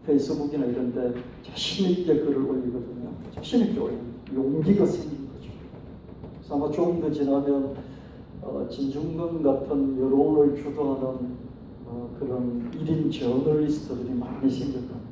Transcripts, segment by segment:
페이스북이나 이런 데 자신 있게 글을 올리거든요. 자신 있게 올립니다. 용기가 생기는 거죠. 그래서 아마 조금 더 지나면 진중권 같은 여론을 주도하는 그런 1인 저널리스트들이 많이 생길 겁니다.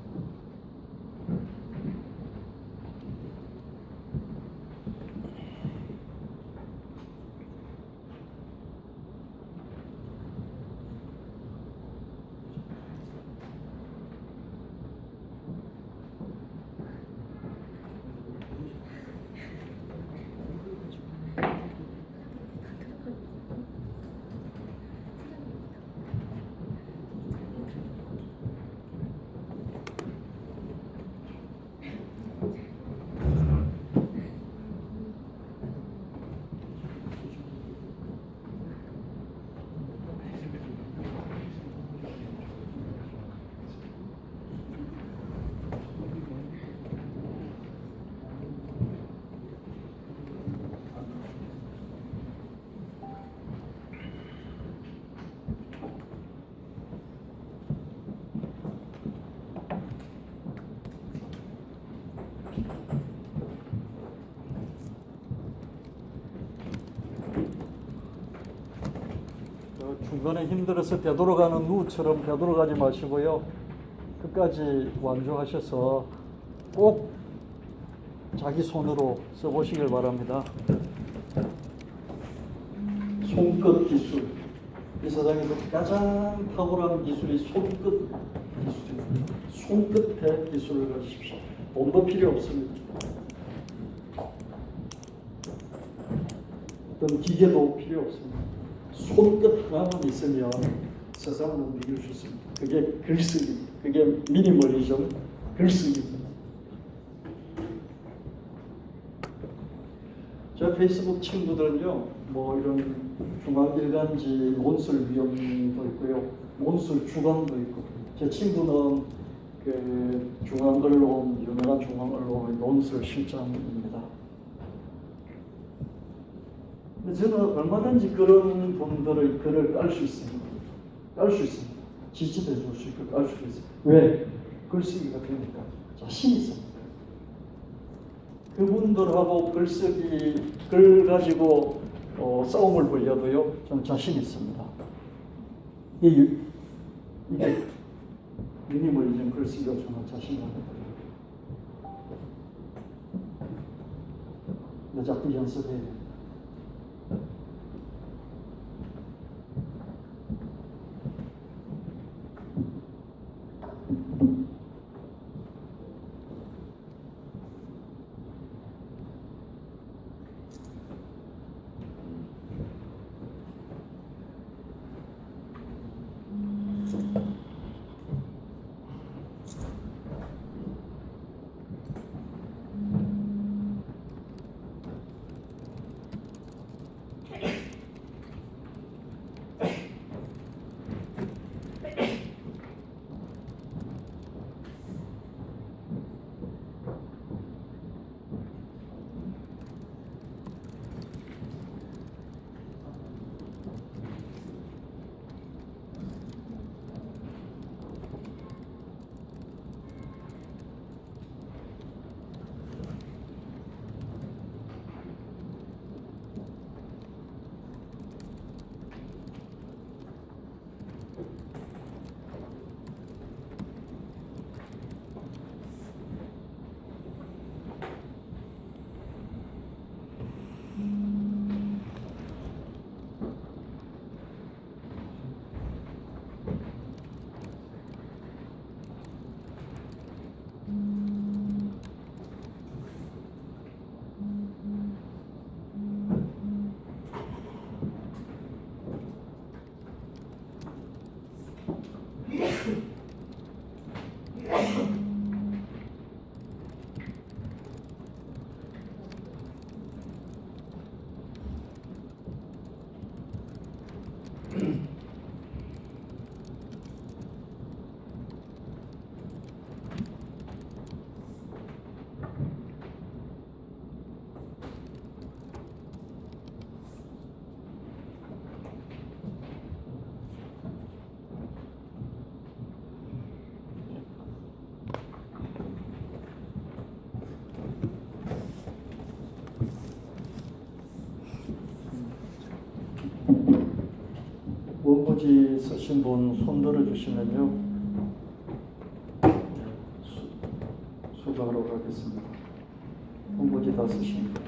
중간에 힘들어서 되돌아가는 누처럼 되돌아가지 마시고요. 끝까지 완주하셔서 꼭 자기 손으로 써보시길 바랍니다. 손끝 기술. 이 세상에서 가장 탁월한 기술이 손끝 기술입니다. 손끝에 기술을 가지십시오. 돈도 필요 없습니다. 어떤 기계도 필요 없습니다. 손끝 하나만 있으면 세상을 움직일 수 있습니다. 그게 글쓰기입니다. 그게 미니멀리즘 글쓰기입니다. 제 페이스북 친구들은요, 뭐 이런 중앙일간지 논술위원도 있고요, 논술주간도 있고, 제 친구는 그 중앙언론, 유명한 중앙언론의 논술실장입니다. 근데 저는 얼마든지 그런 분들의 글을 깔 수 있습니다. 깔 수 있습니다. 지지해 줄 수 있고 깔 수 있습니다. 왜? 글쓰기가 되니까 자신 있습니다. 그분들하고 글쓰기, 글 가지고 싸움을 벌여도요, 저는 자신 있습니다. 이게 미니멀리즘 글쓰기가 저는 자신합니다. 근데 자꾸 연습해야 돼요. 홍보지 쓰신 분 손 들어주시면요. 수고하러 가겠습니다. 홍보지 다 쓰신 분.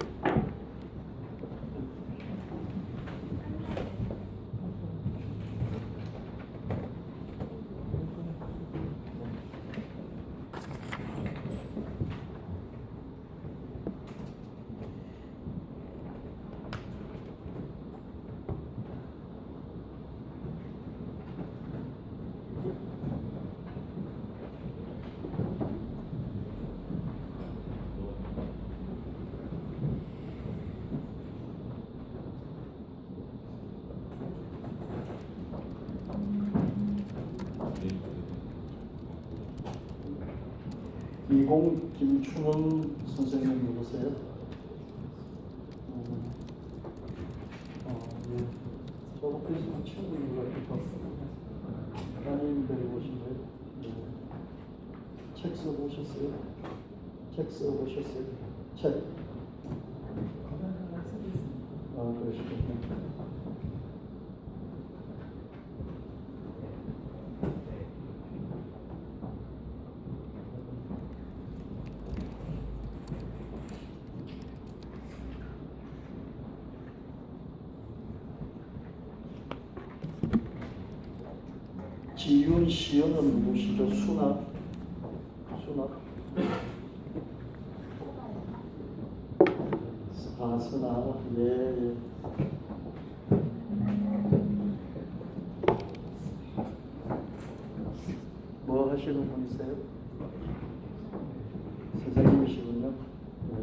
이공 김춘원 선생님 누구세요? 예. 저도 페이스북 친구인 것 같아서 따님 데리고 오신 거예요? 네. 책 써보셨어요? 책 써보셨어요? 책? 그러시군요. 지윤 시연은 누구시죠? 수나? 수나. 예. 뭐 하시는 분이세요? 선생님이시군요. 네.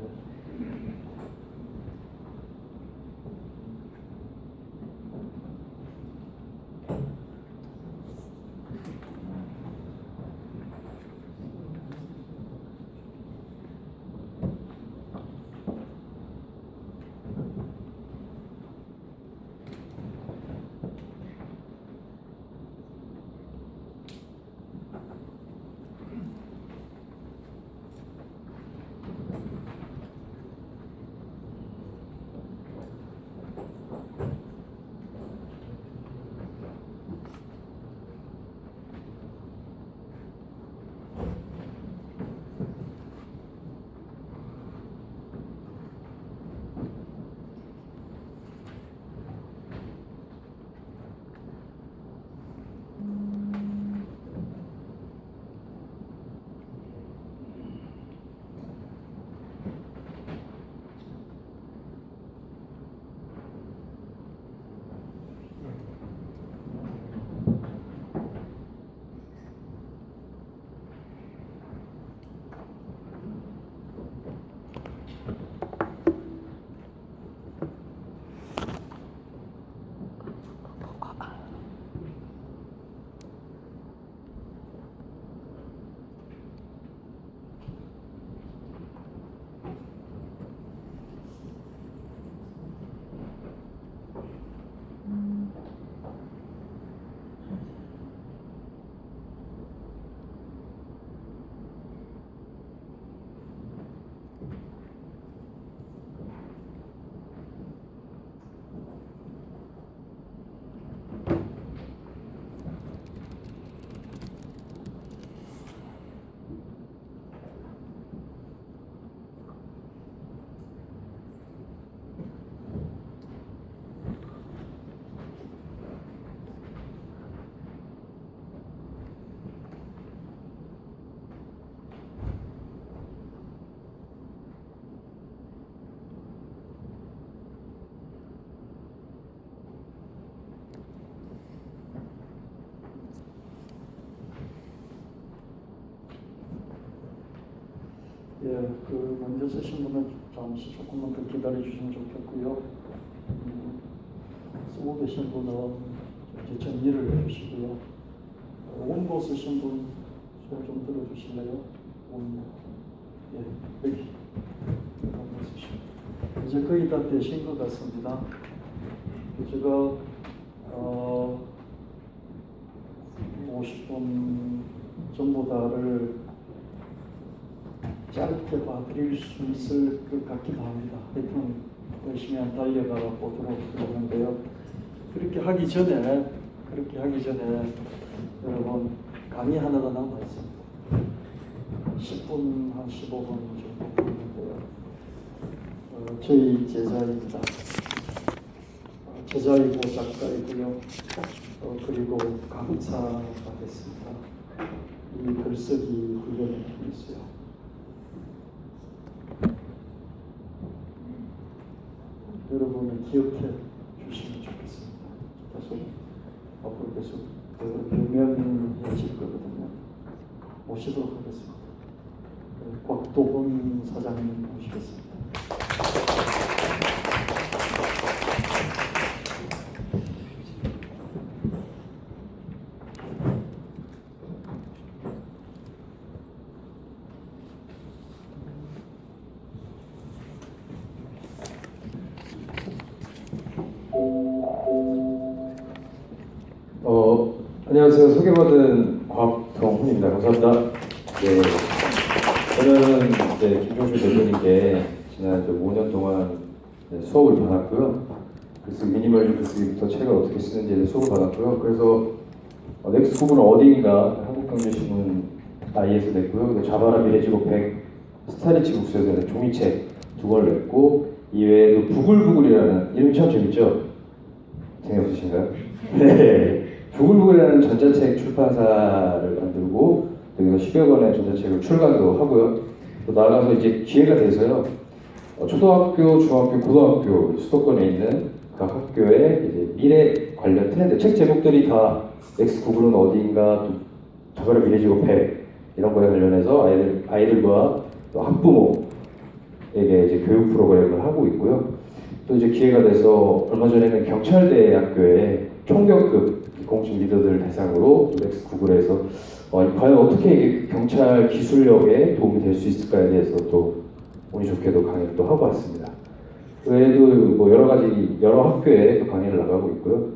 예, 먼저 쓰신 분은 잠시 조금만 더 기다려 주시면 좋겠고요. 쓰고 계신 분은 이제 정리를 해주시고요. 원고 쓰신 분 손 좀 들어주실래요? 원고. 예, 여기. 원고 쓰시고. 이제 거의 다 되신 것 같습니다. 제가 50분 전부 다를 짧게 봐드릴 수 있을 것 같기도 합니다. 하여튼 열심히 달려가 보도록 하는데요. 그렇게 하기 전에 그렇게 하기 전에 여러분 강의 하나가 남아 있습니다. 10분 한 15분 정도 걸리는데요. 저희 제자입니다. 제자이고 작가이고요. 그리고 강사가 됐습니다. 이 글쓰기 훈련을 하고 있어요. 여러분은 기억해 주시면 좋겠습니다. 계속 앞으로 계속 유명해질 거거든요. 모시도록 하겠습니다. 곽도훈 사장님 모시겠습니다. 안녕하세요. 소개받은 곽동훈입니다. 감사합니다. 네, 저는 이제 김종필 대표님께 지난 5년 동안 수업을 받았고요. 글쓰기 미니멀리즘 글쓰기부터 책을 어떻게 쓰는지에 수업을 받았고요. 그래서 넥스트북은 어디인가 한국경제신문 I에서 냈고요. 자바라 미래지고 100 스타리치 북스에서 낸 종이책 2권을 냈고 이외에도 부글부글이라는 이름이 참 재밌죠? 재미없으신가요? 네. 부글부글이라는 전자책 출판사를 만들고 여기서 10여 권의 전자책을 출간도 하고요. 또 나아가서 이제 기회가 돼서요. 초등학교, 중학교, 고등학교 수도권에 있는 각 학교의 이제 미래 관련 트렌드 책 제목들이 다 넥스트구글은 어디인가, 또 자바라 미래지고 100 이런 거에 관련해서 아이들과 또 학부모에게 이제 교육 프로그램을 하고 있고요. 또 이제 기회가 돼서 얼마 전에는 경찰대학교에 총경급 공직 리더들 대상으로 넥스트구글에서 과연 어떻게 이게 경찰 기술력에 도움이 될 수 있을까에 대해서 또 운이 좋게도 강의를 또 하고 왔습니다. 그 외에도 뭐 여러 학교에 또 강의를 나가고 있고요.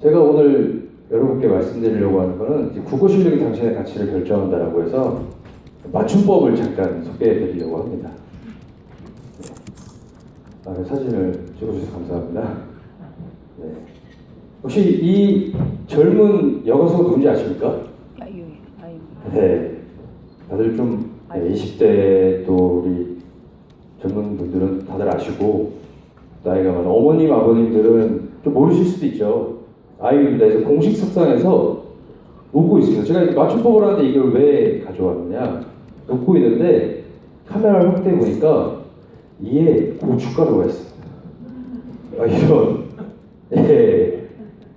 제가 오늘 여러분께 말씀드리려고 하는 거는 이제 국어 실력이 당신의 가치를 결정한다라고 해서 맞춤법을 잠깐 소개해드리려고 합니다. 사진을 찍어주셔서 감사합니다. 네. 혹시 이 젊은 여가수가 누군지 아십니까? 네. 다들 좀 20대 또 우리 젊은 분들은 다들 아시고 나이가 많은 어머님, 아버님들은 좀 모르실 수도 있죠. 아이유입니다. 그래서 공식 석상에서 웃고 있습니다. 제가 맞춤법을 하는데 이걸 왜 가져왔느냐 웃고 있는데 카메라를 확대해 보니까 이에 고춧가루가 있습니다. 이런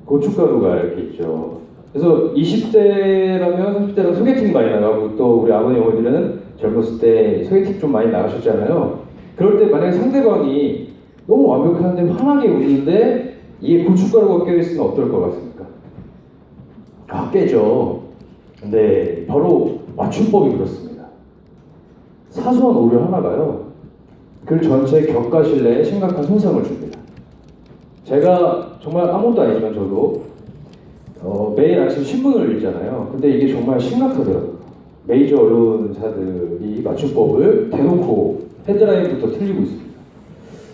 고춧가루가 이렇게 있죠. 그래서 20대라면 30대라면 소개팅 많이 나가고 또 우리 아버님 어머니들은 젊었을 때 소개팅 좀 많이 나가셨잖아요. 그럴 때 만약에 상대방이 너무 완벽한데 환하게 웃는데 이게 고춧가루가 껴있으면 어떨 것 같습니까? 깨죠. 네, 바로 맞춤법이 그렇습니다. 사소한 오류 하나가요, 글 전체의 격과 신뢰에 심각한 손상을 줍니다. 제가 정말 아무것도 아니지만 저도 매일 아침 신문을 읽잖아요. 근데 이게 정말 심각하더라고요. 메이저 언론사들이 맞춤법을 대놓고 헤드라인부터 틀리고 있습니다.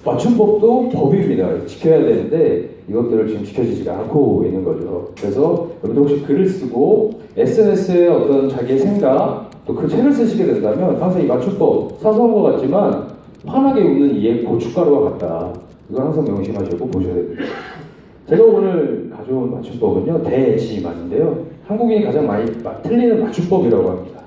맞춤법도 법입니다. 지켜야 되는데 이것들을 지금 지켜지지가 않고 있는 거죠. 그래서 여러분들 혹시 글을 쓰고 SNS에 어떤 자기의 생각 또 그 책을 쓰시게 된다면 항상 이 맞춤법 사소한 것 같지만 환하게 웃는 이에 고춧가루와 같다. 이걸 항상 명심하시고 보셔야 됩니다. 제가 오늘 가져온 맞춤법은요, 대지만인데요. 한국인이 가장 많이 틀리는 맞춤법이라고 합니다.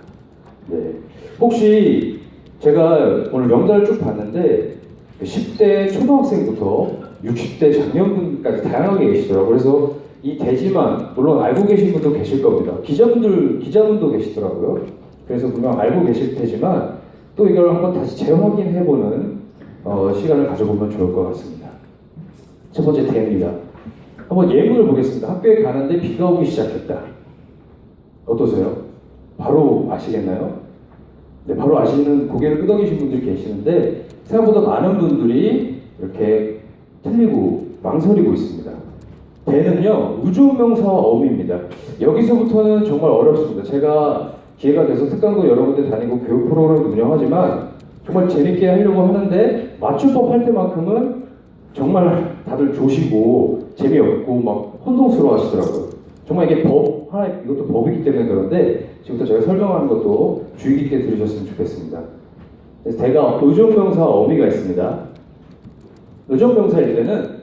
네. 혹시 제가 오늘 명단을 쭉 봤는데 10대 초등학생부터 60대 장년분까지 다양하게 계시더라고요. 그래서 이 대지만 물론 알고 계신 분도 계실 겁니다. 기자분도 계시더라고요. 그래서 분명 알고 계실 테지만 또 이걸 한번 다시 재확인해보는 시간을 가져보면 좋을 것 같습니다. 첫 번째 대입니다. 한번 예문을 보겠습니다. 학교에 가는데 비가 오기 시작했다. 어떠세요? 바로 아시겠나요? 네, 바로 아시는 고개를 끄덕이신 분들이 계시는데 생각보다 많은 분들이 이렇게 틀리고 망설이고 있습니다. 대는요, 우주명사 어음입니다. 여기서부터는 정말 어렵습니다. 제가 기회가 돼서 특강도 여러 군데 다니고 교육 프로그램도 운영하지만 정말 재밌게 하려고 하는데 맞춤법 할 때만큼은 정말 다들 조시고 재미없고 막 혼동스러워 하시더라고요. 정말 이게 법, 하나, 이것도 법이기 때문에 그런데 지금부터 제가 설명하는 것도 주의 깊게 들으셨으면 좋겠습니다. 그래서 대가 의존명사 어미가 있습니다. 의존명사일 때는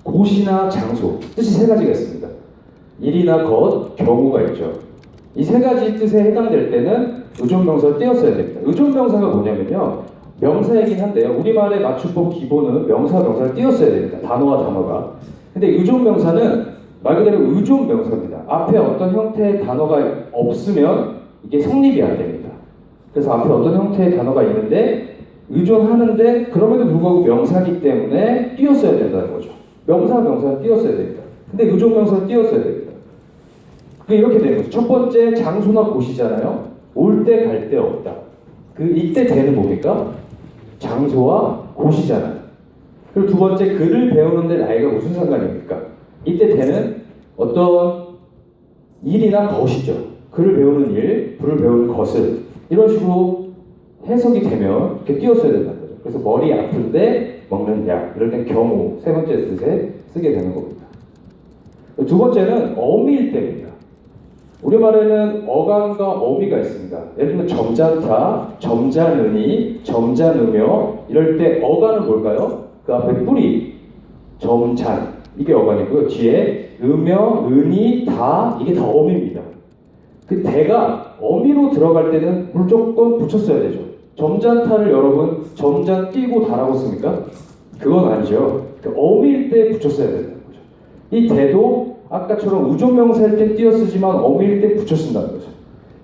곳이나 장소, 뜻이 세 가지가 있습니다. 일이나 것, 경우가 있죠. 이 세 가지 뜻에 해당될 때는 의존명사를 띄었어야 됩니다. 의존명사가 뭐냐면요, 명사이긴 한데요, 우리말의 맞춤법 기본은 명사, 명사를 띄었어야 됩니다. 단어와 단어가. 근데 의존명사는 말 그대로 의존명사입니다. 앞에 어떤 형태의 단어가 없으면 이게 성립이 안 됩니다. 그래서 앞에 어떤 형태의 단어가 있는데 의존하는데 그럼에도 불구하고 명사기 때문에 띄었어야 된다는 거죠. 명사, 명사는 띄었어야 됩니다. 근데 의존명사는 띄었어야 됩니다. 그게 이렇게 되는 거죠. 첫 번째, 장소나 곳이잖아요. 올 때, 갈 때 없다. 이때 되는 뭡니까? 장소와 곳이잖아요. 그리고 두 번째, 글을 배우는데 나이가 무슨 상관입니까? 이때 되는 어떤 일이나 것이죠. 글을 배우는 일, 불을 배우는 것을 이런 식으로 해석이 되면 이렇게 띄었어야 된다는 거죠. 그래서 머리 아픈데 먹는 약, 이럴 땐 경우, 세 번째 뜻에 쓰게 되는 겁니다. 두 번째는 어미일 때입니다. 우리말에는 어간과 어미가 있습니다. 예를 들면 점잖다, 점잖으니, 점잖으며 이럴 때 어간은 뭘까요? 그 앞에 뿌리, 점찬, 이게 어간이고요. 뒤에 으며, 으니, 다, 이게 다 어미입니다. 그 대가 어미로 들어갈 때는 무조건 붙였어야 되죠. 점잖다를 여러분 점잔 띄고 다라고 씁니까? 그건 아니죠. 어미일 때 붙였어야 된다는 거죠. 이 대도 아까처럼 의존명사일 때 띄어 쓰지만 어미일 때 붙여 쓴다는 거죠.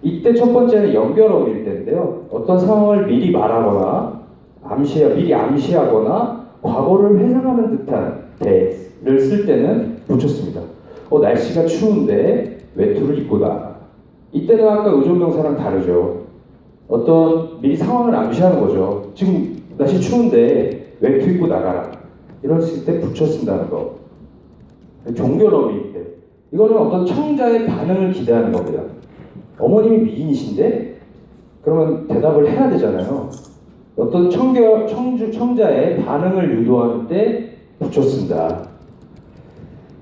이때 첫 번째는 연결 어미일 때인데요. 어떤 상황을 미리 말하거나 미리 암시하거나 과거를 회상하는 듯한 대를 쓸 때는 붙였습니다. 날씨가 추운데 외투를 입고 나가. 이때는 아까 의존명사랑 다르죠. 어떤 미리 상황을 암시하는 거죠. 지금 날씨 추운데 외투 입고 나가라. 이랬을 때 붙여 쓴다는 거. 종결어미일 때. 이거는 어떤 청자의 반응을 기대하는 겁니다. 어머님이 미인이신데? 그러면 대답을 해야 되잖아요. 어떤 청자의 반응을 유도하는 때 붙여 쓴다.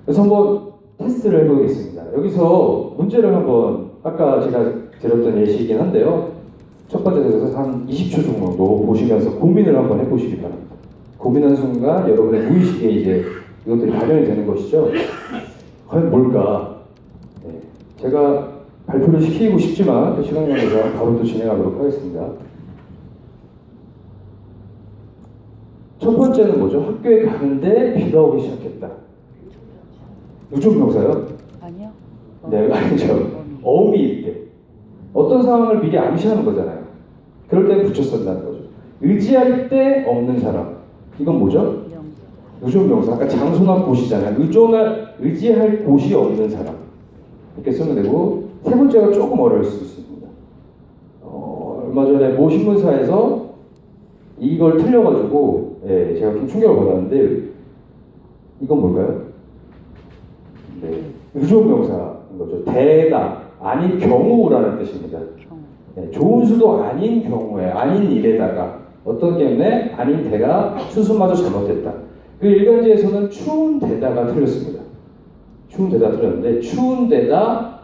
그래서 한번 테스트를 해보겠습니다. 여기서 문제를 한번, 아까 제가 드렸던 예시이긴 한데요. 첫 번째 대해서 한 20초 정도 보시면서 고민을 한번 해보시기 바랍니다. 고민한 순간 여러분의 무의식에 이제 이것들이 발현이 되는 것이죠. 과연 뭘까? 네. 제가 발표를 시키고 싶지만 그 시간 관계상 바로 또 진행하도록 하겠습니다. 첫 번째는 뭐죠? 학교에 가는데 비가 오기 시작했다. 의존명사요? 아니요. 네, 아니죠. 어미일 때. 어떤 상황을 미리 암시하는 거잖아요. 그럴 때 붙여 쓴다는 거죠. 의지할 때 없는 사람. 이건 뭐죠? 의존명사. 아까 장소나 곳이잖아요. 의지할 곳이 없는 사람. 이렇게 쓰면 되고, 세 번째가 조금 어려울 수 있습니다. 얼마 전에 모 신문사에서 이걸 틀려가지고, 제가 좀 충격을 받았는데, 이건 뭘까요? 네, 의존명사인 거죠. 대다, 아닌 경우라는 뜻입니다. 네, 좋은 수도 아닌 경우에, 아닌 일에다가 어떤 때문에 아닌 대가 수수마저 잘못됐다. 그 일간지에서는 추운 데다가 틀렸습니다. 추운 데다 틀렸는데 추운 데다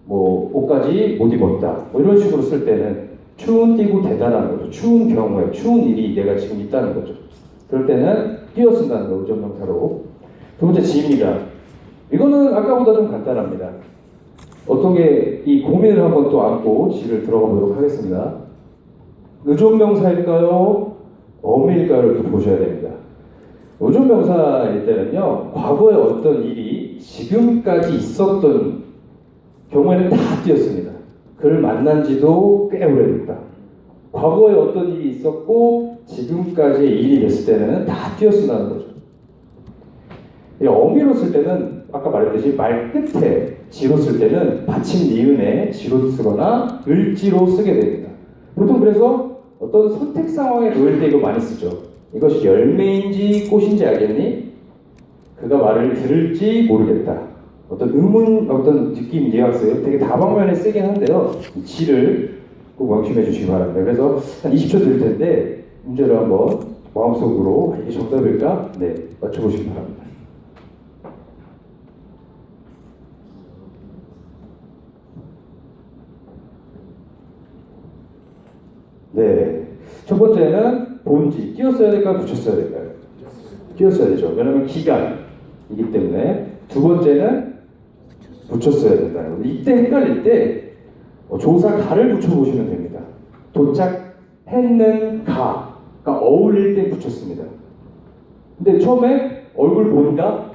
뭐 옷까지 못 입었다. 뭐 이런 식으로 쓸 때는 추운 띄고 대다라는 거죠. 추운 경우에 추운 일이 내가 지금 있다는 거죠. 그럴 때는 띄어 쓴다는 거죠. 의존명사로. 두 번째 지입니다. 이거는 아까보다 좀 간단합니다. 어떻게 이 고민을 한번 또 안고 지를 들어가 보도록 하겠습니다. 의존명사일까요? 어미일까요를 또 보셔야 됩니다. 의존명사일 때는요, 과거에 어떤 일이 지금까지 있었던 경우에는 다 띄었습니다. 그를 만난 지도 꽤 오래됐다. 과거에 어떤 일이 있었고 지금까지의 일이 됐을 때는 다 띄어쓴다는 거죠. 어미로 쓸 때는 아까 말했듯이 말 끝에 지로 쓸 때는 받침 니은에 지로 쓰거나 을지로 쓰게 됩니다. 보통 그래서 어떤 선택 상황에 놓일 때 이거 많이 쓰죠. 이것이 열매인지 꽃인지 알겠니? 그가 말을 들을지 모르겠다. 어떤 의문, 어떤 느낌, 뉘앙스 되게 다방면에 쓰긴 한데요. 이 지를 꼭 명심해 주시기 바랍니다. 그래서 한 20초 드릴 텐데 문제를 한번 마음속으로 이게 정답일까? 네, 맞춰보시기 바랍니다. 네, 첫 번째는 본지, 띄었어야 될까요? 붙였어야 될까요? 띄었어야 되죠. 왜냐하면 기간이기 때문에. 두 번째는 붙였어야 된다는 거예요. 이때 헷갈릴 때 조사 가를 붙여보시면 됩니다. 도착했는 가가 어울릴 때 붙였습니다. 근데 처음에 얼굴 본다?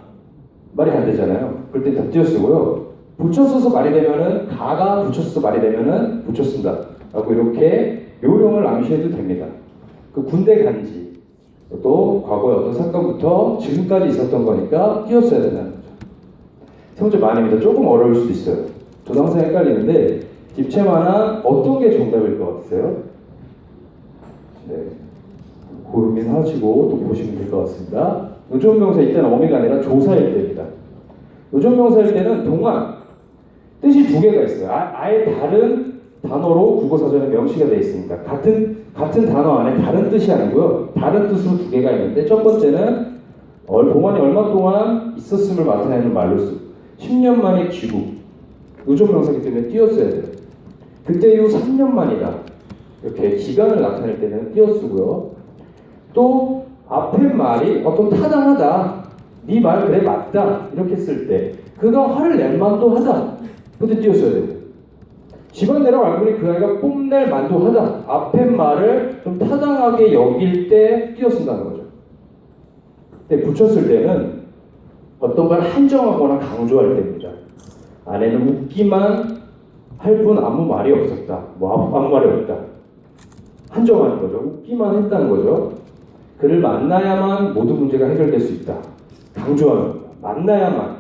말이 안 되잖아요. 그럴 때 다 띄어쓰고요. 붙였어서 말이 되면은 가가 붙였어서 말이 되면은 붙였습니다. 라고 이렇게 요령을 암시해도 됩니다. 그 군대 간지 또 과거의 어떤 사건부터 지금까지 있었던 거니까 띄었어야 된다는 거죠. 세 번째 만입니다. 조금 어려울 수도 있어요. 저도 항상 헷갈리는데 집채만한 어떤 게 정답일 것 같으세요? 네, 고민하시고 또 보시면 될 것 같습니다. 요조명사 이때는 어미가 아니라 조사일 때입니다. 요조명사일 때는 동안 뜻이 두 개가 있어요. 아예 다른 단어로 국어사전에 명시가 되어 있습니다. 같은 단어 안에 다른 뜻이 아니고요. 다른 뜻으로 두 개가 있는데 첫 번째는 동안이 얼마 동안 있었음을 나타내는 말로 쓰고 10년 만에 귀국. 요조명사이기 때문에 띄었어야 돼요. 그때 이후 3년 만이다. 이렇게 기간을 나타낼 때는 띄어쓰고요. 또 앞에 말이 어떤 타당하다. 네 말 그래 맞다. 이렇게 쓸 때 그가 화를 낼 만도 하다. 그때 띄었어야 돼요. 집안 내라고 알고 보니 그 아이가 뽐낼 만도 하다. 앞에 말을 좀 타당하게 여길 때 띄어쓴다는 거죠. 근데 붙였을 때는 어떤 걸 한정하거나 강조할 때입니다. 안에는 웃기만 할 뿐 아무 말이 없었다. 아무 말이 없다. 한정하는 거죠. 웃기만 했다는 거죠. 그를 만나야만 모든 문제가 해결될 수 있다. 강조하는 겁니다. 만나야만,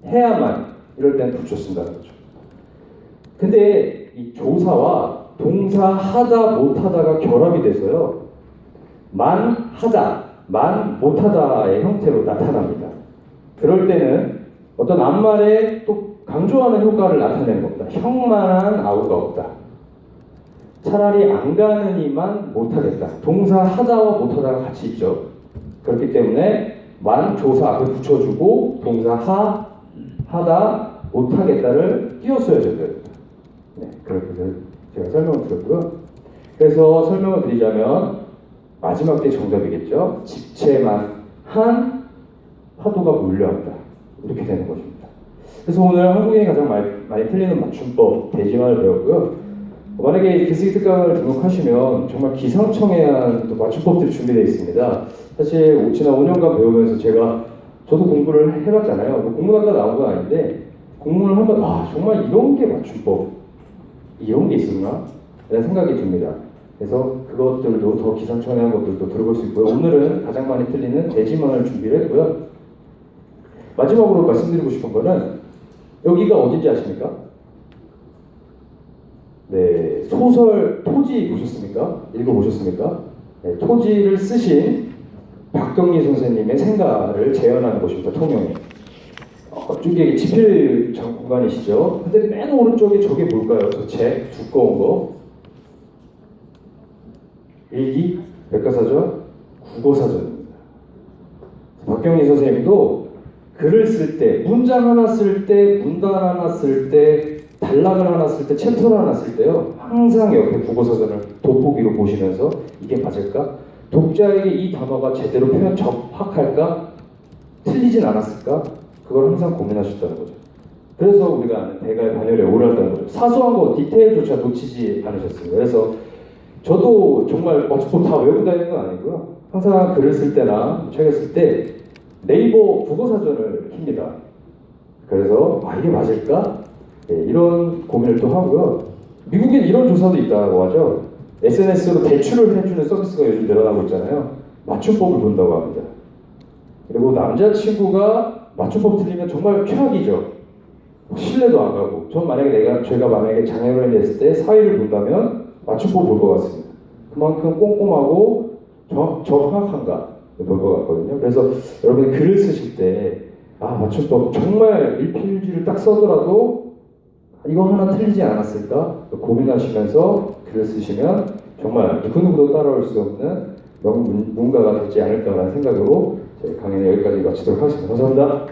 해야만 이럴 때는 붙였습니다는 거죠. 근데 이 조사와 동사 하다 못하다가 결합이 돼서요. 만 하다, 만 못하다의 형태로 나타납니다. 그럴 때는 어떤 앞말에 또 강조하는 효과를 나타내는 겁니다. 형만한 아우가 없다. 차라리 안 가느니만 못하겠다. 동사 하다와 못하다가 같이 있죠. 그렇기 때문에 만 조사 앞에 붙여주고 동사 하다 못하겠다를 띄었어야 됩니다. 네, 그렇게 제가 설명을 드렸고요. 그래서 설명을 드리자면 마지막 때 정답이겠죠. 집채만 한 파도가 몰려왔다. 이렇게 되는 것입니다. 그래서 오늘 한국인이 가장 많이 틀리는 맞춤법 대지만을 배웠고요. 만약에 기스기 특강을 등록하시면 정말 기상청에 대한 또 맞춤법들이 준비되어 있습니다. 사실 지난 5년간 배우면서 저도 공부를 해봤잖아요. 뭐 공문학과 나온 건 아닌데 공문을 한번 정말 이런 게 맞춤법 이런 게 있었나? 라는 생각이 듭니다. 그래서 그것들도 더 기상청에 대한 것들도 들어볼 수 있고요. 오늘은 가장 많이 틀리는 대지만을 준비를 했고요. 마지막으로 말씀드리고 싶은 거는 여기가 어딘지 아십니까? 네, 소설 토지 보셨습니까? 읽어보셨습니까? 네, 토지를 쓰신 박경리 선생님의 생가를 재현하는 곳입니다. 통영에. 이쪽에 지필 공간이시죠? 근데 맨 오른쪽에 저게 뭘까요? 저 책 두꺼운 거. 일기, 백과사전, 국어사전입니다. 박경리 선생님도 글을 쓸 때, 문장 하나 쓸 때, 문단 하나 쓸 때, 단락을 하나 쓸 때, 챕터를 하나 쓸 때요. 항상 옆에 국어사전을 돋보기로 보시면서 이게 맞을까? 독자에게 이 단어가 제대로 표현 적합할까? 틀리진 않았을까? 그걸 항상 고민하셨다는 거죠. 그래서 우리가 아는 대가의 반열에 오르렀다는 거죠. 사소한 거 디테일조차 놓치지 않으셨습니다. 그래서 저도 정말 맞춤법 다 외우고 다니는 건 아니고요. 항상 글을 쓸 때나 책을 쓸 때 네이버 국어사전을 킵니다. 그래서 이게 맞을까? 네, 이런 고민을 또 하고요. 미국엔 이런 조사도 있다고 하죠. SNS로 대출을 해주는 서비스가 요즘 늘어나고 있잖아요. 맞춤법을 본다고 합니다. 그리고 남자친구가 맞춤법 틀리면 정말 최악이죠. 신뢰도 안 가고. 전 만약에 제가 만약에 장애를 했을 때 사위를 본다면 맞춤법 볼 것 같습니다. 그만큼 꼼꼼하고 정확한가 볼 것 같거든요. 그래서 여러분이 글을 쓰실 때 맞춤법 정말 일필일주를 딱 써더라도 이거 하나 틀리지 않았을까 고민하시면서 글을 쓰시면 정말 누구누구도 따라올 수 없는 명문가가 되지 않을까라는 생각으로 제 강연을 여기까지 마치도록 하겠습니다. 감사합니다.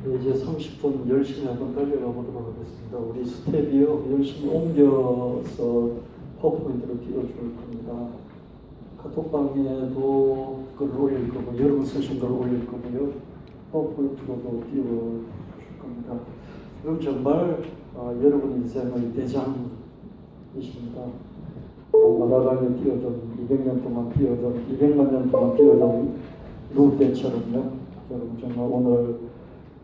네, 이제 30분 열심히 한번 달려가 보도록 하겠습니다. 우리 스텝이요 열심히 옮겨서 파워포인트로 띄워줄 겁니다. 카톡방에도 글을 올릴 거고 여러분 쓰신 글을 올릴 거고요. 파워포인트로도 띄워줄 겁니다. 그럼 정말 여러분 인생의 대장이십니다. 마라강에 뛰어든 200년 동안 뛰어든 200만 년 동안 뛰어든 루테처럼요. 여러분 정말 오늘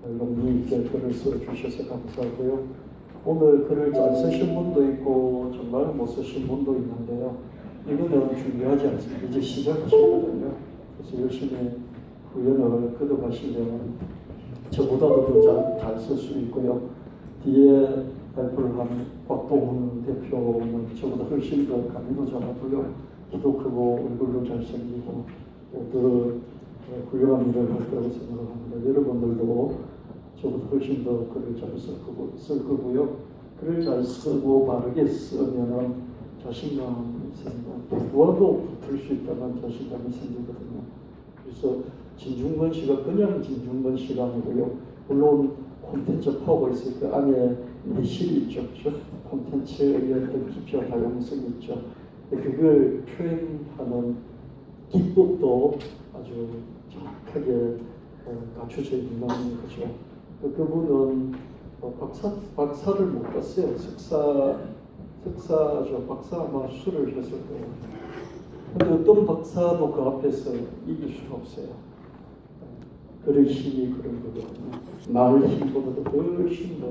용기 있게 글을 써주셔서 감사하고요. 오늘 글을 잘 쓰신 분도 있고 정말 못 쓰신 분도 있는데요. 이거는 중요하지 않습니다. 이제 시작하시거든요. 그래서 열심히 구현을 걷어가시면 저보다도 더 잘 쓸 수 있고요. 뒤에 발표한 곽동훈 대표는 저보다 훨씬 더 강의도 잘하고요. 키도 크고 얼굴도 잘생기고 더 훌륭한 일을 할 거라고 생각합니다. 여러분들도 저보다 훨씬 더 글을 잘 쓸 거고요. 글을 잘 쓰고 바르게 쓰면은 자신감이 생깁니다. 누구와도 붙을 수 있다는 자신감이 생기거든요. 그래서 진중권 씨가 그냥 진중권 씨가 아니고요. 물론 콘텐츠 파워가 있을 때 안에 내실이 있죠. 그렇죠? 콘텐츠의 어떤 깊이와 다양성이 있죠. 그걸 표현하는 기법도 아주 정확하게 갖춰져 있는 거죠. 그분은 박사를 못 갔어요. 석사죠. 박사 아마 수를 했을 거예요. 근데 어떤 박사도 그 앞에서 이길 수가 없어요. 그런 힘이 그런 거거든요. 말 힘보다도 훨씬 더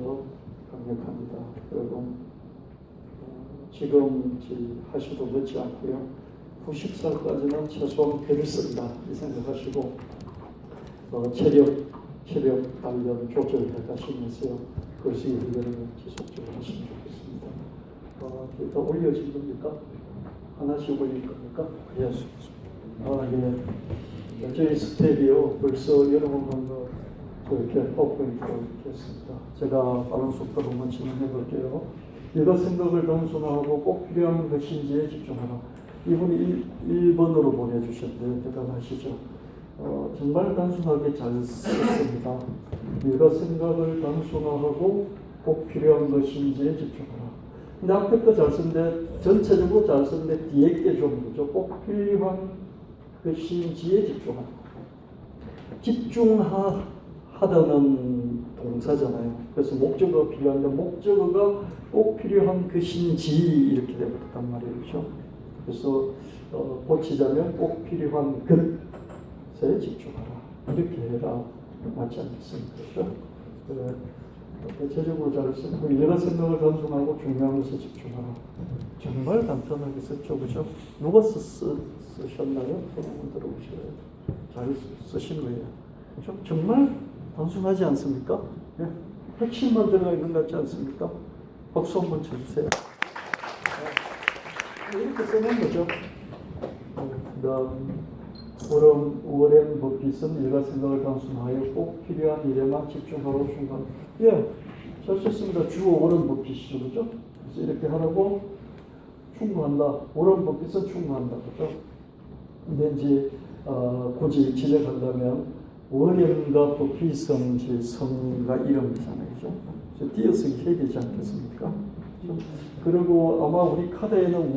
강력합니다. 여러분 지금 하셔도 늦지 않고요. 90살까지는 최소한 글을 쓴다 이 생각하시고 체력 단련 조절해 가시면서요. 글쓰기 훈련을 지속적으로 하시면 좋겠습니다. 더 올려진 겁니까? 하나씩 올릴 겁니까? 예. 예. 저희 스텝이요. 벌써 여러분과 이렇게 파워포인트로 했습니다. 제가 빠른 속도로 한번 진행해 볼게요. 이것 생각을 단순화하고 꼭 필요한 것인지에 집중하라. 이분이 1번으로 보내주셨는데 대단하시죠. 정말 단순하게 잘 썼습니다. 이것 생각을 단순화하고 꼭 필요한 것인지에 집중하라. 근데 앞에 거 잘 썼는데 전체적으로 잘 썼는데 뒤에 게 좀 그죠. 꼭 필요한 것인지에 집중하라. 집중하다는 동사잖아요. 그래서 목적어가 필요한데 목적어가 꼭 필요한 것인지 이렇게 되었단 말이죠. 그래서 고치자면 꼭 필요한 것에 집중하라. 이렇게 해라. 맞지 않겠습니까? 그렇죠? 대체적으로 잘 쓰고 여러 생각을 단순하고 중요한 것에 집중하라. 정말 간단하게 썼죠. 그죠? 누가 쓰셨나요? 한번 들어보셔요. 잘 쓰신 거예요. 그죠? 정말 단순하지 않습니까? 예? 핵심만 들어가 있는 것 같지 않습니까? 박수 한번 쳐주세요. 이렇게 써놓은 거죠. 워렌 버핏은 일가 생각을 단순하여 꼭 필요한 일에만 집중하고 중간. 예, 잘 썼습니다. 주어 워렌 버핏이죠, 그죠? 그래서 이렇게 하라고 충분한다. 워렌 버핏은 충분한다, 그죠? 근데 이제 굳이 지적한다면 워렌과 버핏은 제 성과 이름이잖아요, 그죠? 그래서 띄어쓰기 해야 되지 않겠습니까? 그리고 아마 우리 카드에는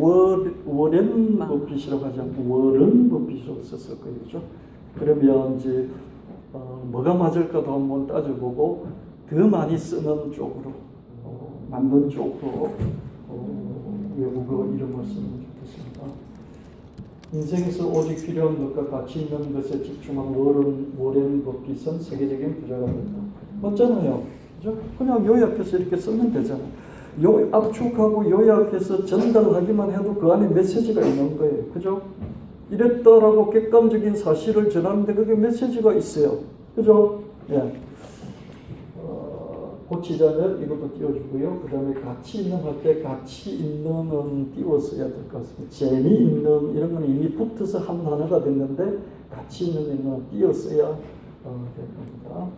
워렌 버핏이라고 하지 않고 워런 버핏이라고 썼을 거예요. 그죠? 그러면 이제 뭐가 맞을까도 한번 따져보고 더 많이 쓰는 쪽으로 맞는 쪽으로 외국어 이름을 쓰면 좋겠습니다. 인생에서 오직 필요한 것과 가치 있는 것에 집중한 워렌 버핏은 세계적인 부자가 된다. 맞잖아요. 그죠? 그냥 요약해서 이렇게 쓰면 되잖아요. 압축하고 요약해서 전달하기만 해도 그 안에 메시지가 있는 거예요. 그죠? 이랬다라고 객관적인 사실을 전하는데 그게 메시지가 있어요. 그죠? 예. 고치자면 이것도 띄워주고요. 그 다음에 가치 있는 할 때 가치 있는은 띄웠어야 될 것 같습니다. 재미있는 이런 건 이미 붙어서 한 단어가 됐는데 가치 있는 일은 띄었어야 될 겁니다.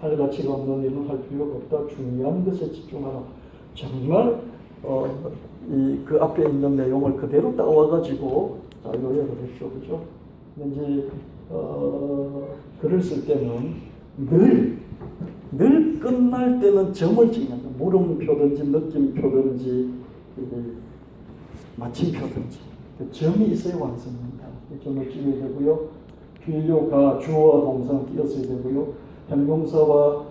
할 가치가 없는 일은 할 필요가 없다. 중요한 것에 집중하라. 정말 그 앞에 있는 내용을 그대로 따와가지고 요약을 했죠, 그죠? 이제 글을 쓸 때는 늘 끝날 때는 점을 찍는 거. 물음표든지 느낌표든지 마침표든지 그 점이 있어야 완성입니다. 점을 찍어야 되고요. 필요가 주어와 동사는 띄었어야 되고요. 형용사와